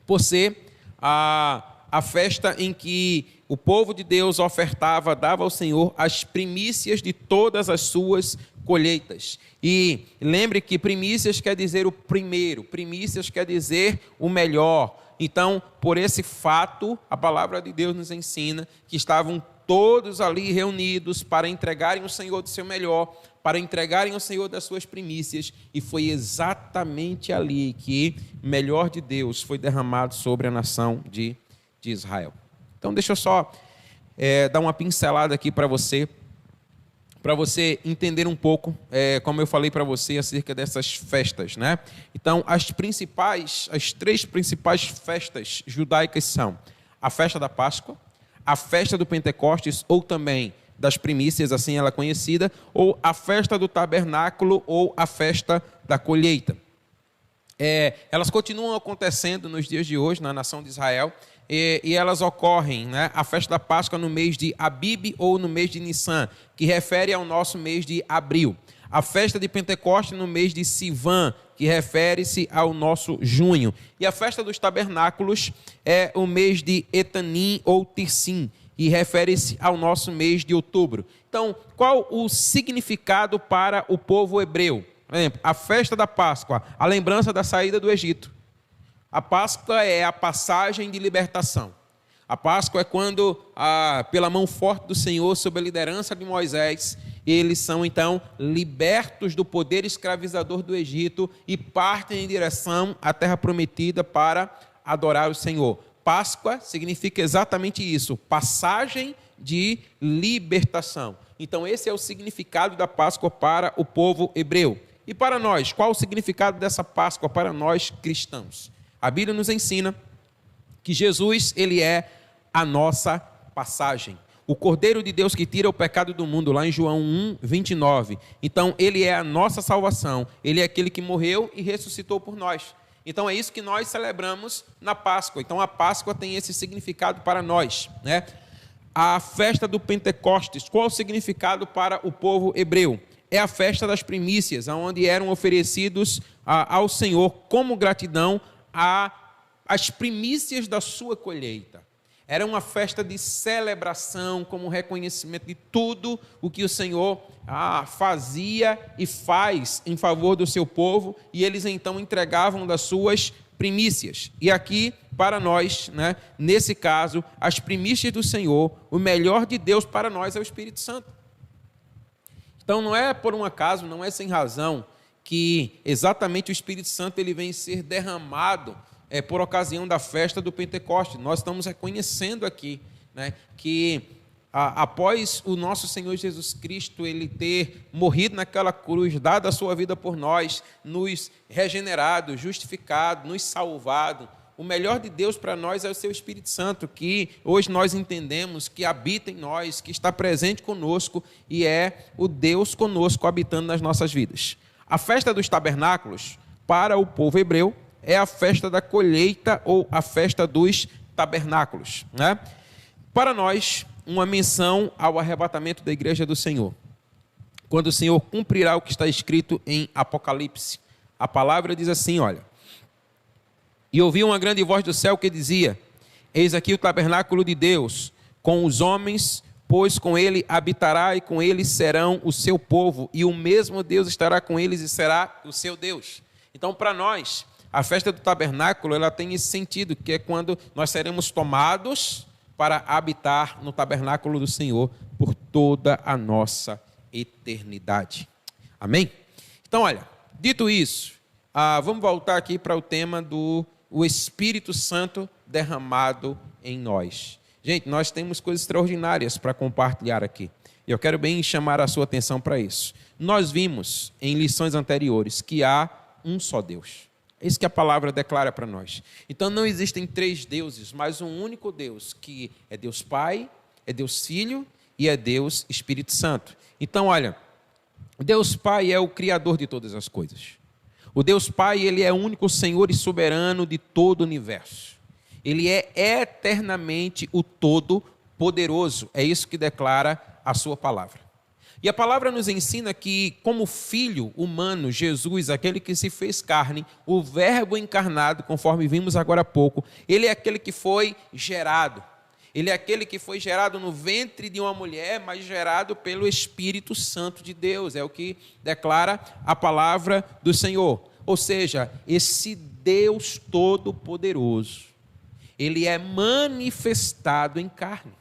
por ser a festa em que o povo de Deus ofertava, dava ao Senhor as primícias de todas as suas colheitas. E lembre que primícias quer dizer o primeiro, primícias quer dizer o melhor. Então, por esse fato, a palavra de Deus nos ensina que estavam todos ali reunidos para entregarem o Senhor do seu melhor, para entregarem ao Senhor das suas primícias, e foi exatamente ali que o melhor de Deus foi derramado sobre a nação de Israel. Então, deixa eu só dar uma pincelada aqui para você entender um pouco, como eu falei para você, acerca dessas festas, né? Então, as 3 principais festas judaicas são a festa da Páscoa, a festa do Pentecostes, ou também das primícias, assim ela é conhecida, ou a festa do tabernáculo, ou a festa da colheita. Elas continuam acontecendo nos dias de hoje na nação de Israel, e elas ocorrem, a festa da Páscoa no mês de Abib ou no mês de Nissan, que refere ao nosso mês de abril. A festa de Pentecostes no mês de Sivan, que refere-se ao nosso junho. E a festa dos tabernáculos é o mês de Etanim ou Tirsim, e refere-se ao nosso mês de outubro. Então, qual o significado para o povo hebreu? Por exemplo, a festa da Páscoa, a lembrança da saída do Egito. A Páscoa é a passagem de libertação. A Páscoa é quando, pela mão forte do Senhor, sob a liderança de Moisés, eles são então libertos do poder escravizador do Egito e partem em direção à terra prometida para adorar o Senhor. Páscoa significa exatamente isso, passagem de libertação. Então, esse é o significado da Páscoa para o povo hebreu. E para nós, qual o significado dessa Páscoa para nós cristãos? A Bíblia nos ensina que Jesus, ele é a nossa passagem. O Cordeiro de Deus que tira o pecado do mundo, lá em João 1, 29. Então, ele é a nossa salvação. Ele é aquele que morreu e ressuscitou por nós. Então, é isso que nós celebramos na Páscoa. Então, a Páscoa tem esse significado para nós, né? A festa do Pentecostes, qual o significado para o povo hebreu? É a festa das primícias, onde eram oferecidos ao Senhor como gratidão as primícias da sua colheita. Era uma festa de celebração, como reconhecimento de tudo o que o Senhor fazia e faz em favor do seu povo, e eles então entregavam das suas primícias. E aqui, para nós, né, nesse caso, as primícias do Senhor, o melhor de Deus para nós é o Espírito Santo. Então não é por um acaso, não é sem razão, que exatamente o Espírito Santo ele vem ser derramado por ocasião da festa do Pentecostes. Nós estamos reconhecendo aqui, né, que após o nosso Senhor Jesus Cristo ele ter morrido naquela cruz, dado a sua vida por nós, nos regenerado, justificado, nos salvado, o melhor de Deus para nós é o seu Espírito Santo, que hoje nós entendemos que habita em nós, que está presente conosco e é o Deus conosco habitando nas nossas vidas. A festa dos tabernáculos, para o povo hebreu, é a festa da colheita ou a festa dos tabernáculos, né? Para nós, uma menção ao arrebatamento da igreja do Senhor. Quando o Senhor cumprirá o que está escrito em Apocalipse. A palavra diz assim, olha: e ouvi uma grande voz do céu que dizia: eis aqui o tabernáculo de Deus com os homens, pois com ele habitará e com eles serão o seu povo, e o mesmo Deus estará com eles e será o seu Deus. Então, para nós, A festa do tabernáculo, ela tem esse sentido, que é quando nós seremos tomados para habitar no tabernáculo do Senhor por toda a nossa eternidade. Amém? Então, olha, dito isso, vamos voltar aqui para o tema do Espírito Santo derramado em nós. Gente, nós temos coisas extraordinárias para compartilhar aqui. Eu quero bem chamar a sua atenção para isso. Nós vimos em lições anteriores que há um só Deus. É isso que a palavra declara para nós. Então não existem três deuses, mas um único Deus, que é Deus Pai, é Deus Filho e é Deus Espírito Santo. Então, olha, Deus Pai é o Criador de todas as coisas. O Deus Pai, ele é o único Senhor e soberano de todo o universo. Ele é eternamente o Todo-Poderoso. É isso que declara a sua palavra. E a palavra nos ensina que, como Filho humano, Jesus, aquele que se fez carne, o Verbo encarnado, conforme vimos agora há pouco, ele é aquele que foi gerado. Ele é aquele que foi gerado no ventre de uma mulher, mas gerado pelo Espírito Santo de Deus. É o que declara a palavra do Senhor. Ou seja, esse Deus Todo-Poderoso, ele é manifestado em carne.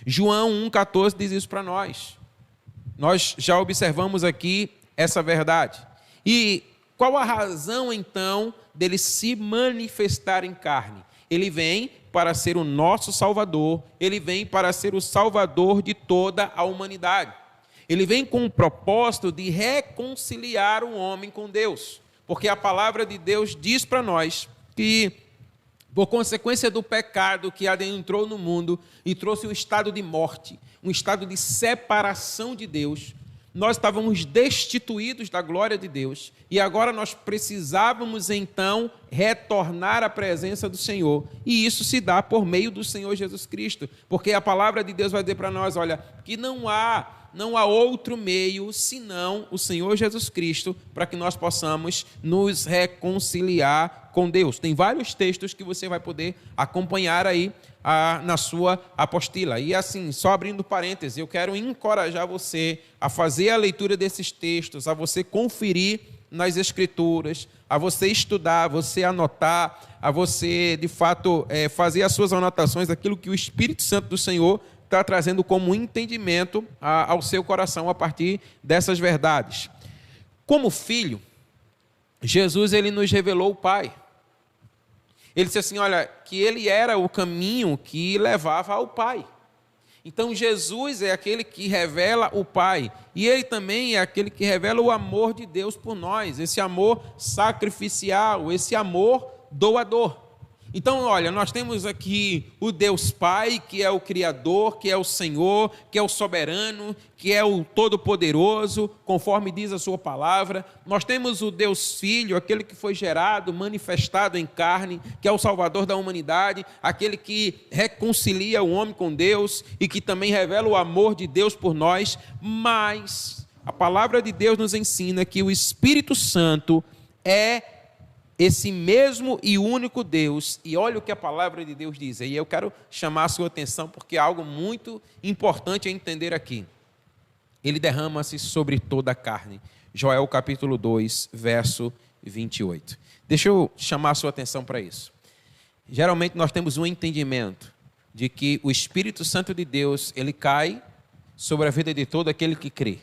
João 1,14 diz isso para nós. Nós já observamos aqui essa verdade. E qual a razão, então, dele se manifestar em carne? Ele vem para ser o nosso Salvador, ele vem para ser o Salvador de toda a humanidade. Ele vem com o propósito de reconciliar o homem com Deus, porque a palavra de Deus diz para nós que, por consequência do pecado que adentrou no mundo e trouxe um estado de morte, um estado de separação de Deus, nós estávamos destituídos da glória de Deus e agora nós precisávamos então retornar à presença do Senhor, e isso se dá por meio do Senhor Jesus Cristo, porque a palavra de Deus vai dizer para nós, olha, que não há outro meio senão o Senhor Jesus Cristo para que nós possamos nos reconciliar com Deus. Tem vários textos que você vai poder acompanhar aí na sua apostila. E assim, só abrindo parênteses, eu quero encorajar você a fazer a leitura desses textos, a você conferir nas Escrituras, a você estudar, a você anotar, a você, de fato, fazer as suas anotações daquilo que o Espírito Santo do Senhor está trazendo como entendimento ao seu coração a partir dessas verdades. Como filho, Jesus ele nos revelou o Pai. Ele disse assim, olha, que ele era o caminho que levava ao Pai. Então Jesus é aquele que revela o Pai, e ele também é aquele que revela o amor de Deus por nós, esse amor sacrificial, esse amor doador. Então, olha, nós temos aqui o Deus Pai, que é o Criador, que é o Senhor, que é o soberano, que é o Todo-Poderoso, conforme diz a sua palavra. Nós temos o Deus Filho, aquele que foi gerado, manifestado em carne, que é o Salvador da humanidade, aquele que reconcilia o homem com Deus e que também revela o amor de Deus por nós. Mas a palavra de Deus nos ensina que o Espírito Santo é esse mesmo e único Deus, e olha o que a palavra de Deus diz, e eu quero chamar a sua atenção, porque é algo muito importante a entender aqui. Ele derrama-se sobre toda a carne. Joel capítulo 2, verso 28. Deixa eu chamar a sua atenção para isso. Geralmente nós temos um entendimento de que o Espírito Santo de Deus, ele cai sobre a vida de todo aquele que crê.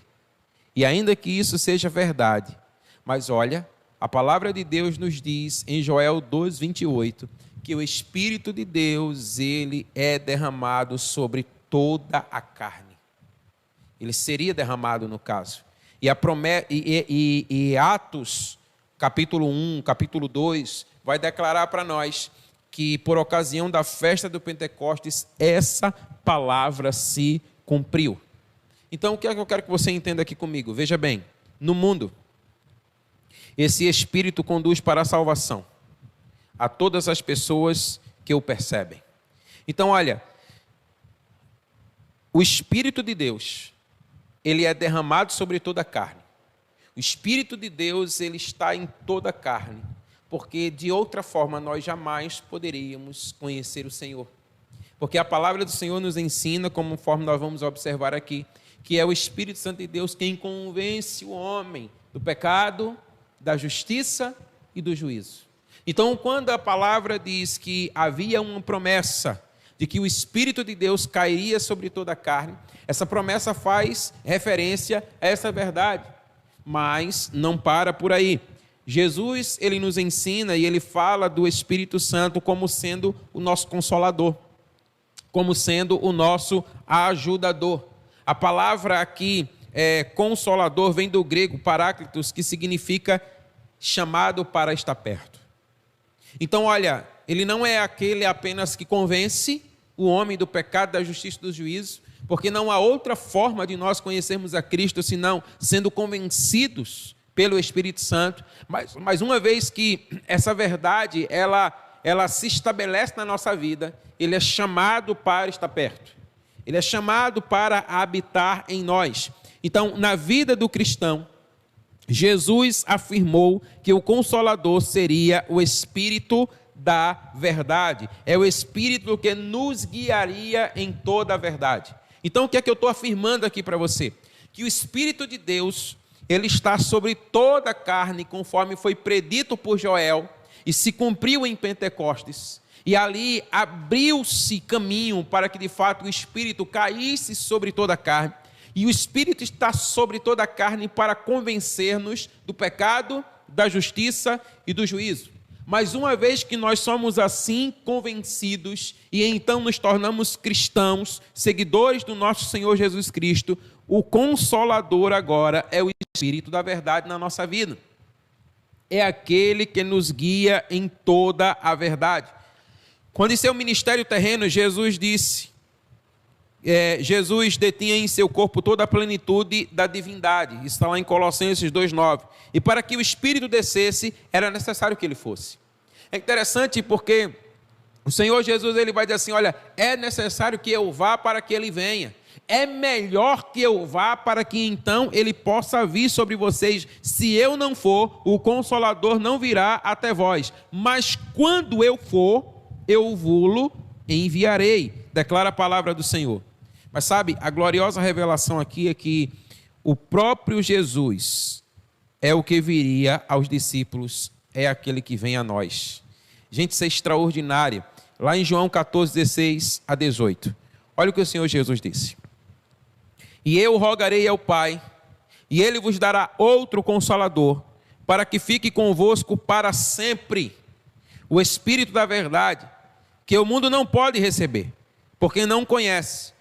E ainda que isso seja verdade, mas olha, a palavra de Deus nos diz em Joel 2, 28, que o Espírito de Deus, ele é derramado sobre toda a carne. Ele seria derramado no caso. E Atos, capítulo 1, capítulo 2, vai declarar para nós que por ocasião da festa do Pentecostes, essa palavra se cumpriu. Então, o que é que eu quero que você entenda aqui comigo? Veja bem, no mundo, esse Espírito conduz para a salvação a todas as pessoas que o percebem. Então, olha, o Espírito de Deus, ele é derramado sobre toda a carne. O Espírito de Deus, ele está em toda a carne, porque de outra forma nós jamais poderíamos conhecer o Senhor. Porque a palavra do Senhor nos ensina, conforme nós vamos observar aqui, que é o Espírito Santo de Deus quem convence o homem do pecado, da justiça e do juízo. Então, quando a palavra diz que havia uma promessa de que o Espírito de Deus cairia sobre toda a carne, essa promessa faz referência a essa verdade, mas não para por aí. Jesus, ele nos ensina e ele fala do Espírito Santo como sendo o nosso consolador, como sendo o nosso ajudador. A palavra aqui, consolador, vem do grego paráclitos, que significa chamado para estar perto. Então, olha, ele não é aquele apenas que convence o homem do pecado, da justiça e do juízo, porque não há outra forma de nós conhecermos a Cristo senão sendo convencidos pelo Espírito Santo. Mas uma vez que essa verdade ela se estabelece na nossa vida, ele é chamado para estar perto. Ele é chamado para habitar em nós. Então, na vida do cristão, Jesus afirmou que o Consolador seria o Espírito da verdade. É o Espírito que nos guiaria em toda a verdade. Então, o que é que eu estou afirmando aqui para você? Que o Espírito de Deus, ele está sobre toda a carne, conforme foi predito por Joel, e se cumpriu em Pentecostes. E ali abriu-se caminho para que, de fato, o Espírito caísse sobre toda a carne. E o Espírito está sobre toda a carne para convencer-nos do pecado, da justiça e do juízo. Mas uma vez que nós somos assim convencidos e então nos tornamos cristãos, seguidores do nosso Senhor Jesus Cristo, o Consolador agora é o Espírito da verdade na nossa vida. É aquele que nos guia em toda a verdade. Quando em seu ministério terreno, Jesus disse... Jesus detinha em seu corpo toda a plenitude da divindade. Isso está lá em Colossenses 2,9. E para que o Espírito descesse, era necessário que ele fosse. É interessante porque o Senhor Jesus, ele vai dizer assim, olha, é necessário que eu vá para que ele venha. É melhor que eu vá para que então ele possa vir sobre vocês. Se eu não for, o Consolador não virá até vós. Mas quando eu for, eu vou-lo enviarei, declara a palavra do Senhor. Mas sabe, a gloriosa revelação aqui é que o próprio Jesus é o que viria aos discípulos, é aquele que vem a nós. Gente, isso é extraordinário. Lá em João 14, 16 a 18. Olha o que o Senhor Jesus disse. E eu rogarei ao Pai, e Ele vos dará outro Consolador, para que fique convosco para sempre, o Espírito da verdade, que o mundo não pode receber, porque não conhece.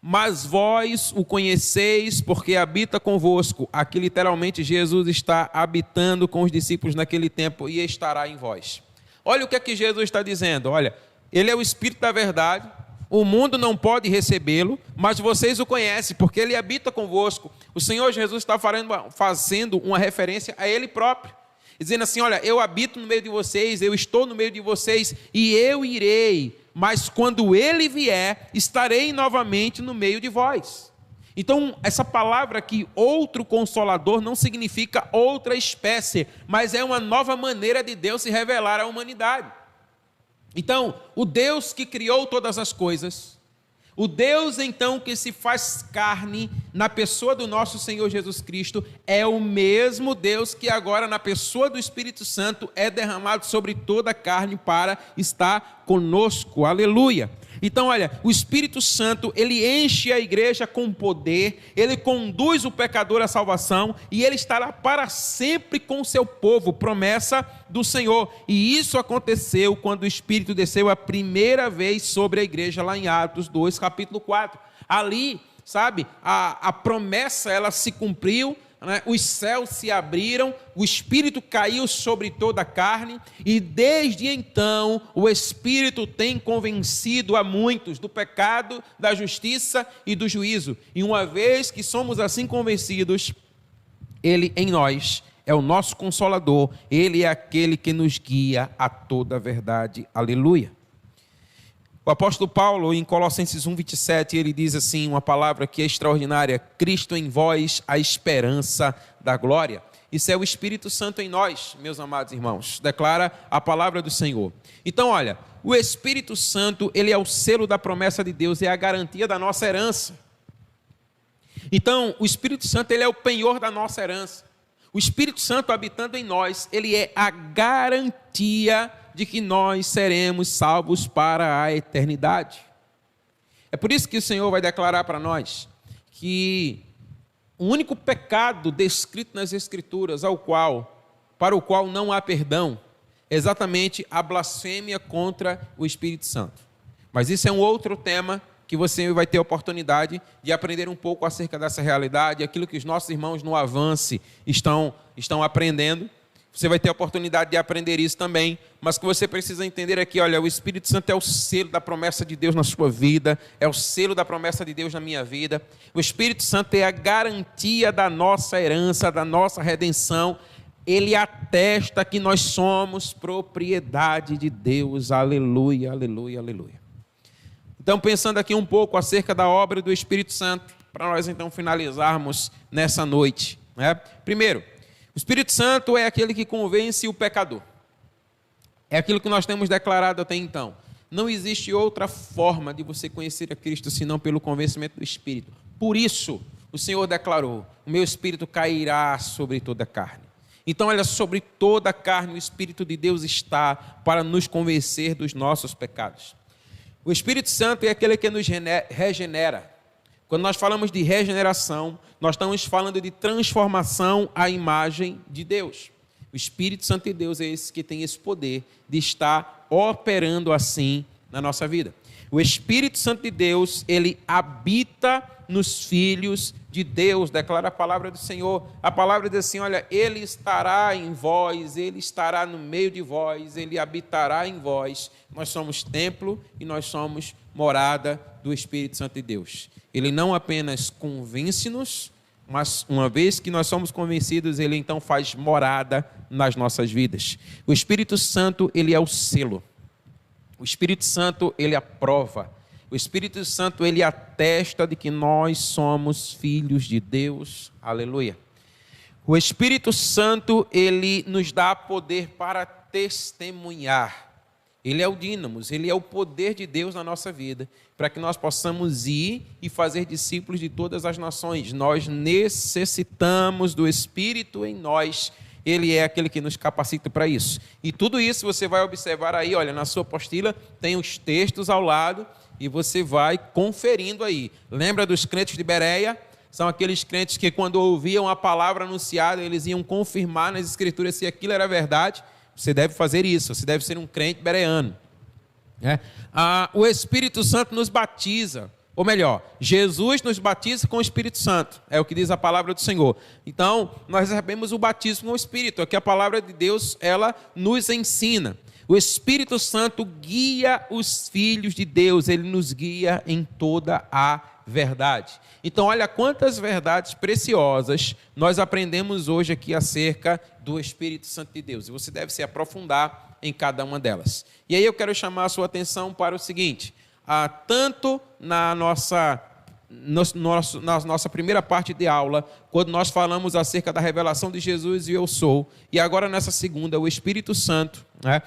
Mas vós o conheceis, porque habita convosco. Aqui literalmente Jesus está habitando com os discípulos naquele tempo e estará em vós. Olha o que é que Jesus está dizendo. Olha, ele é o Espírito da verdade, o mundo não pode recebê-lo, mas vocês o conhecem, porque ele habita convosco. O Senhor Jesus está fazendo uma referência a ele próprio, dizendo assim, olha, eu habito no meio de vocês, eu estou no meio de vocês e eu irei, mas quando ele vier, estarei novamente no meio de vós. Então, essa palavra aqui, outro Consolador, não significa outra espécie, mas é uma nova maneira de Deus se revelar à humanidade. Então, o Deus que criou todas as coisas, o Deus então que se faz carne na pessoa do nosso Senhor Jesus Cristo, é o mesmo Deus que agora na pessoa do Espírito Santo é derramado sobre toda a carne para estar conosco, aleluia. Então olha, o Espírito Santo, ele enche a igreja com poder, ele conduz o pecador à salvação e ele estará para sempre com o seu povo, promessa do Senhor. E isso aconteceu quando o Espírito desceu a primeira vez sobre a igreja lá em Atos 2, capítulo 4. Ali, sabe, a promessa ela se cumpriu, né? Os céus se abriram, o Espírito caiu sobre toda a carne e desde então o Espírito tem convencido a muitos do pecado, da justiça e do juízo. E uma vez que somos assim convencidos, Ele em nós é o nosso Consolador, Ele é aquele que nos guia a toda a verdade. Aleluia. O apóstolo Paulo, em Colossenses 1:27, ele diz assim, uma palavra que é extraordinária: Cristo em vós, a esperança da glória. Isso é o Espírito Santo em nós, meus amados irmãos, declara a palavra do Senhor. Então, olha, o Espírito Santo, ele é o selo da promessa de Deus, é a garantia da nossa herança. Então, o Espírito Santo, ele é o penhor da nossa herança. O Espírito Santo habitando em nós, ele é a garantia de que nós seremos salvos para a eternidade. É por isso que o Senhor vai declarar para nós que o único pecado descrito nas Escrituras para o qual não há perdão, é exatamente a blasfêmia contra o Espírito Santo. Mas isso é um outro tema que você vai ter a oportunidade de aprender um pouco acerca dessa realidade, aquilo que os nossos irmãos no Avance estão aprendendo. Você vai ter a oportunidade de aprender isso também, mas o que você precisa entender aqui, olha, o Espírito Santo é o selo da promessa de Deus na sua vida, é o selo da promessa de Deus na minha vida. O Espírito Santo é a garantia da nossa herança, da nossa redenção. Ele atesta que nós somos propriedade de Deus. Aleluia, aleluia, aleluia. Então, pensando aqui um pouco acerca da obra do Espírito Santo, para nós então finalizarmos nessa noite, né? Primeiro, o Espírito Santo é aquele que convence o pecador. É aquilo que nós temos declarado até então. Não existe outra forma de você conhecer a Cristo senão pelo convencimento do Espírito. Por isso, o Senhor declarou: o meu Espírito cairá sobre toda a carne. Então, olha, sobre toda a carne o Espírito de Deus está para nos convencer dos nossos pecados. O Espírito Santo é aquele que nos regenera. Quando nós falamos de regeneração, nós estamos falando de transformação à imagem de Deus. O Espírito Santo de Deus é esse que tem esse poder de estar operando assim na nossa vida. O Espírito Santo de Deus, ele habita nos filhos de Deus, declara a palavra do Senhor. A palavra diz assim, olha, ele estará em vós, ele estará no meio de vós, ele habitará em vós. Nós somos templo e nós somos morada do Espírito Santo de Deus. Ele não apenas convence-nos, mas uma vez que nós somos convencidos, ele então faz morada nas nossas vidas. O Espírito Santo, ele é o selo. O Espírito Santo, ele aprova. O Espírito Santo, ele atesta de que nós somos filhos de Deus. Aleluia. O Espírito Santo, ele nos dá poder para testemunhar. Ele é o dínamos, ele é o poder de Deus na nossa vida, para que nós possamos ir e fazer discípulos de todas as nações. Nós necessitamos do Espírito em nós. Ele é aquele que nos capacita para isso. E tudo isso você vai observar aí, olha, na sua apostila tem os textos ao lado e você vai conferindo aí. Lembra dos crentes de Bereia? São aqueles crentes que quando ouviam a palavra anunciada, eles iam confirmar nas Escrituras se aquilo era verdade. Você deve fazer isso, você deve ser um crente bereano. O Espírito Santo nos batiza. Ou melhor, Jesus nos batiza com o Espírito Santo, é o que diz a palavra do Senhor. Então, nós recebemos o batismo com o Espírito, aqui a palavra de Deus, ela nos ensina. O Espírito Santo guia os filhos de Deus, ele nos guia em toda a verdade. Então, olha quantas verdades preciosas nós aprendemos hoje aqui acerca do Espírito Santo de Deus. E você deve se aprofundar em cada uma delas. E aí eu quero chamar a sua atenção para o seguinte: tanto na nossa primeira parte de aula, quando nós falamos acerca da revelação de Jesus e eu sou, e agora nessa segunda, o Espírito Santo, né?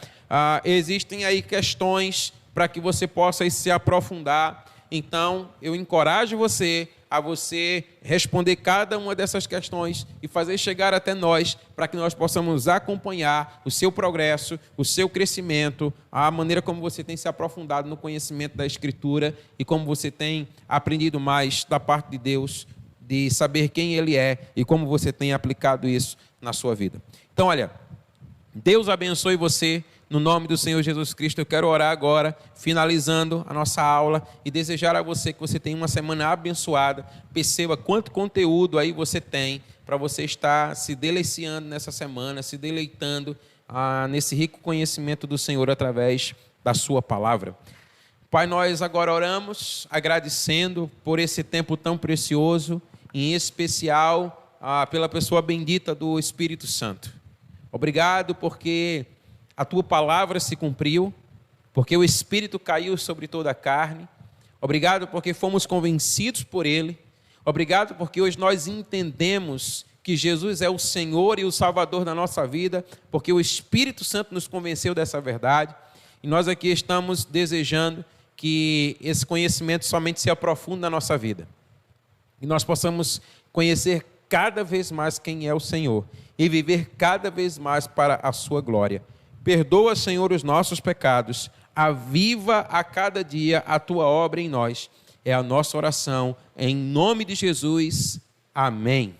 Existem aí questões para que você possa se aprofundar. Então, eu encorajo você a você responder cada uma dessas questões e fazer chegar até nós, para que nós possamos acompanhar o seu progresso, o seu crescimento, a maneira como você tem se aprofundado no conhecimento da Escritura e como você tem aprendido mais da parte de Deus, de saber quem Ele é e como você tem aplicado isso na sua vida. Então, olha, Deus abençoe você. No nome do Senhor Jesus Cristo, eu quero orar agora, finalizando a nossa aula, e desejar a você que você tenha uma semana abençoada. Perceba quanto conteúdo aí você tem para você estar se deliciando nessa semana, se deleitando nesse rico conhecimento do Senhor através da sua palavra. Pai, nós agora oramos agradecendo por esse tempo tão precioso, em especial pela pessoa bendita do Espírito Santo. Obrigado porque a tua palavra se cumpriu, porque o Espírito caiu sobre toda a carne. Obrigado porque fomos convencidos por Ele. Obrigado porque hoje nós entendemos que Jesus é o Senhor e o Salvador da nossa vida, porque o Espírito Santo nos convenceu dessa verdade. E nós aqui estamos desejando que esse conhecimento somente se aprofunde na nossa vida. E nós possamos conhecer cada vez mais quem é o Senhor. e viver cada vez mais para a sua glória. Perdoa, Senhor, os nossos pecados, aviva a cada dia a tua obra em nós. É a nossa oração, em nome de Jesus. Amém.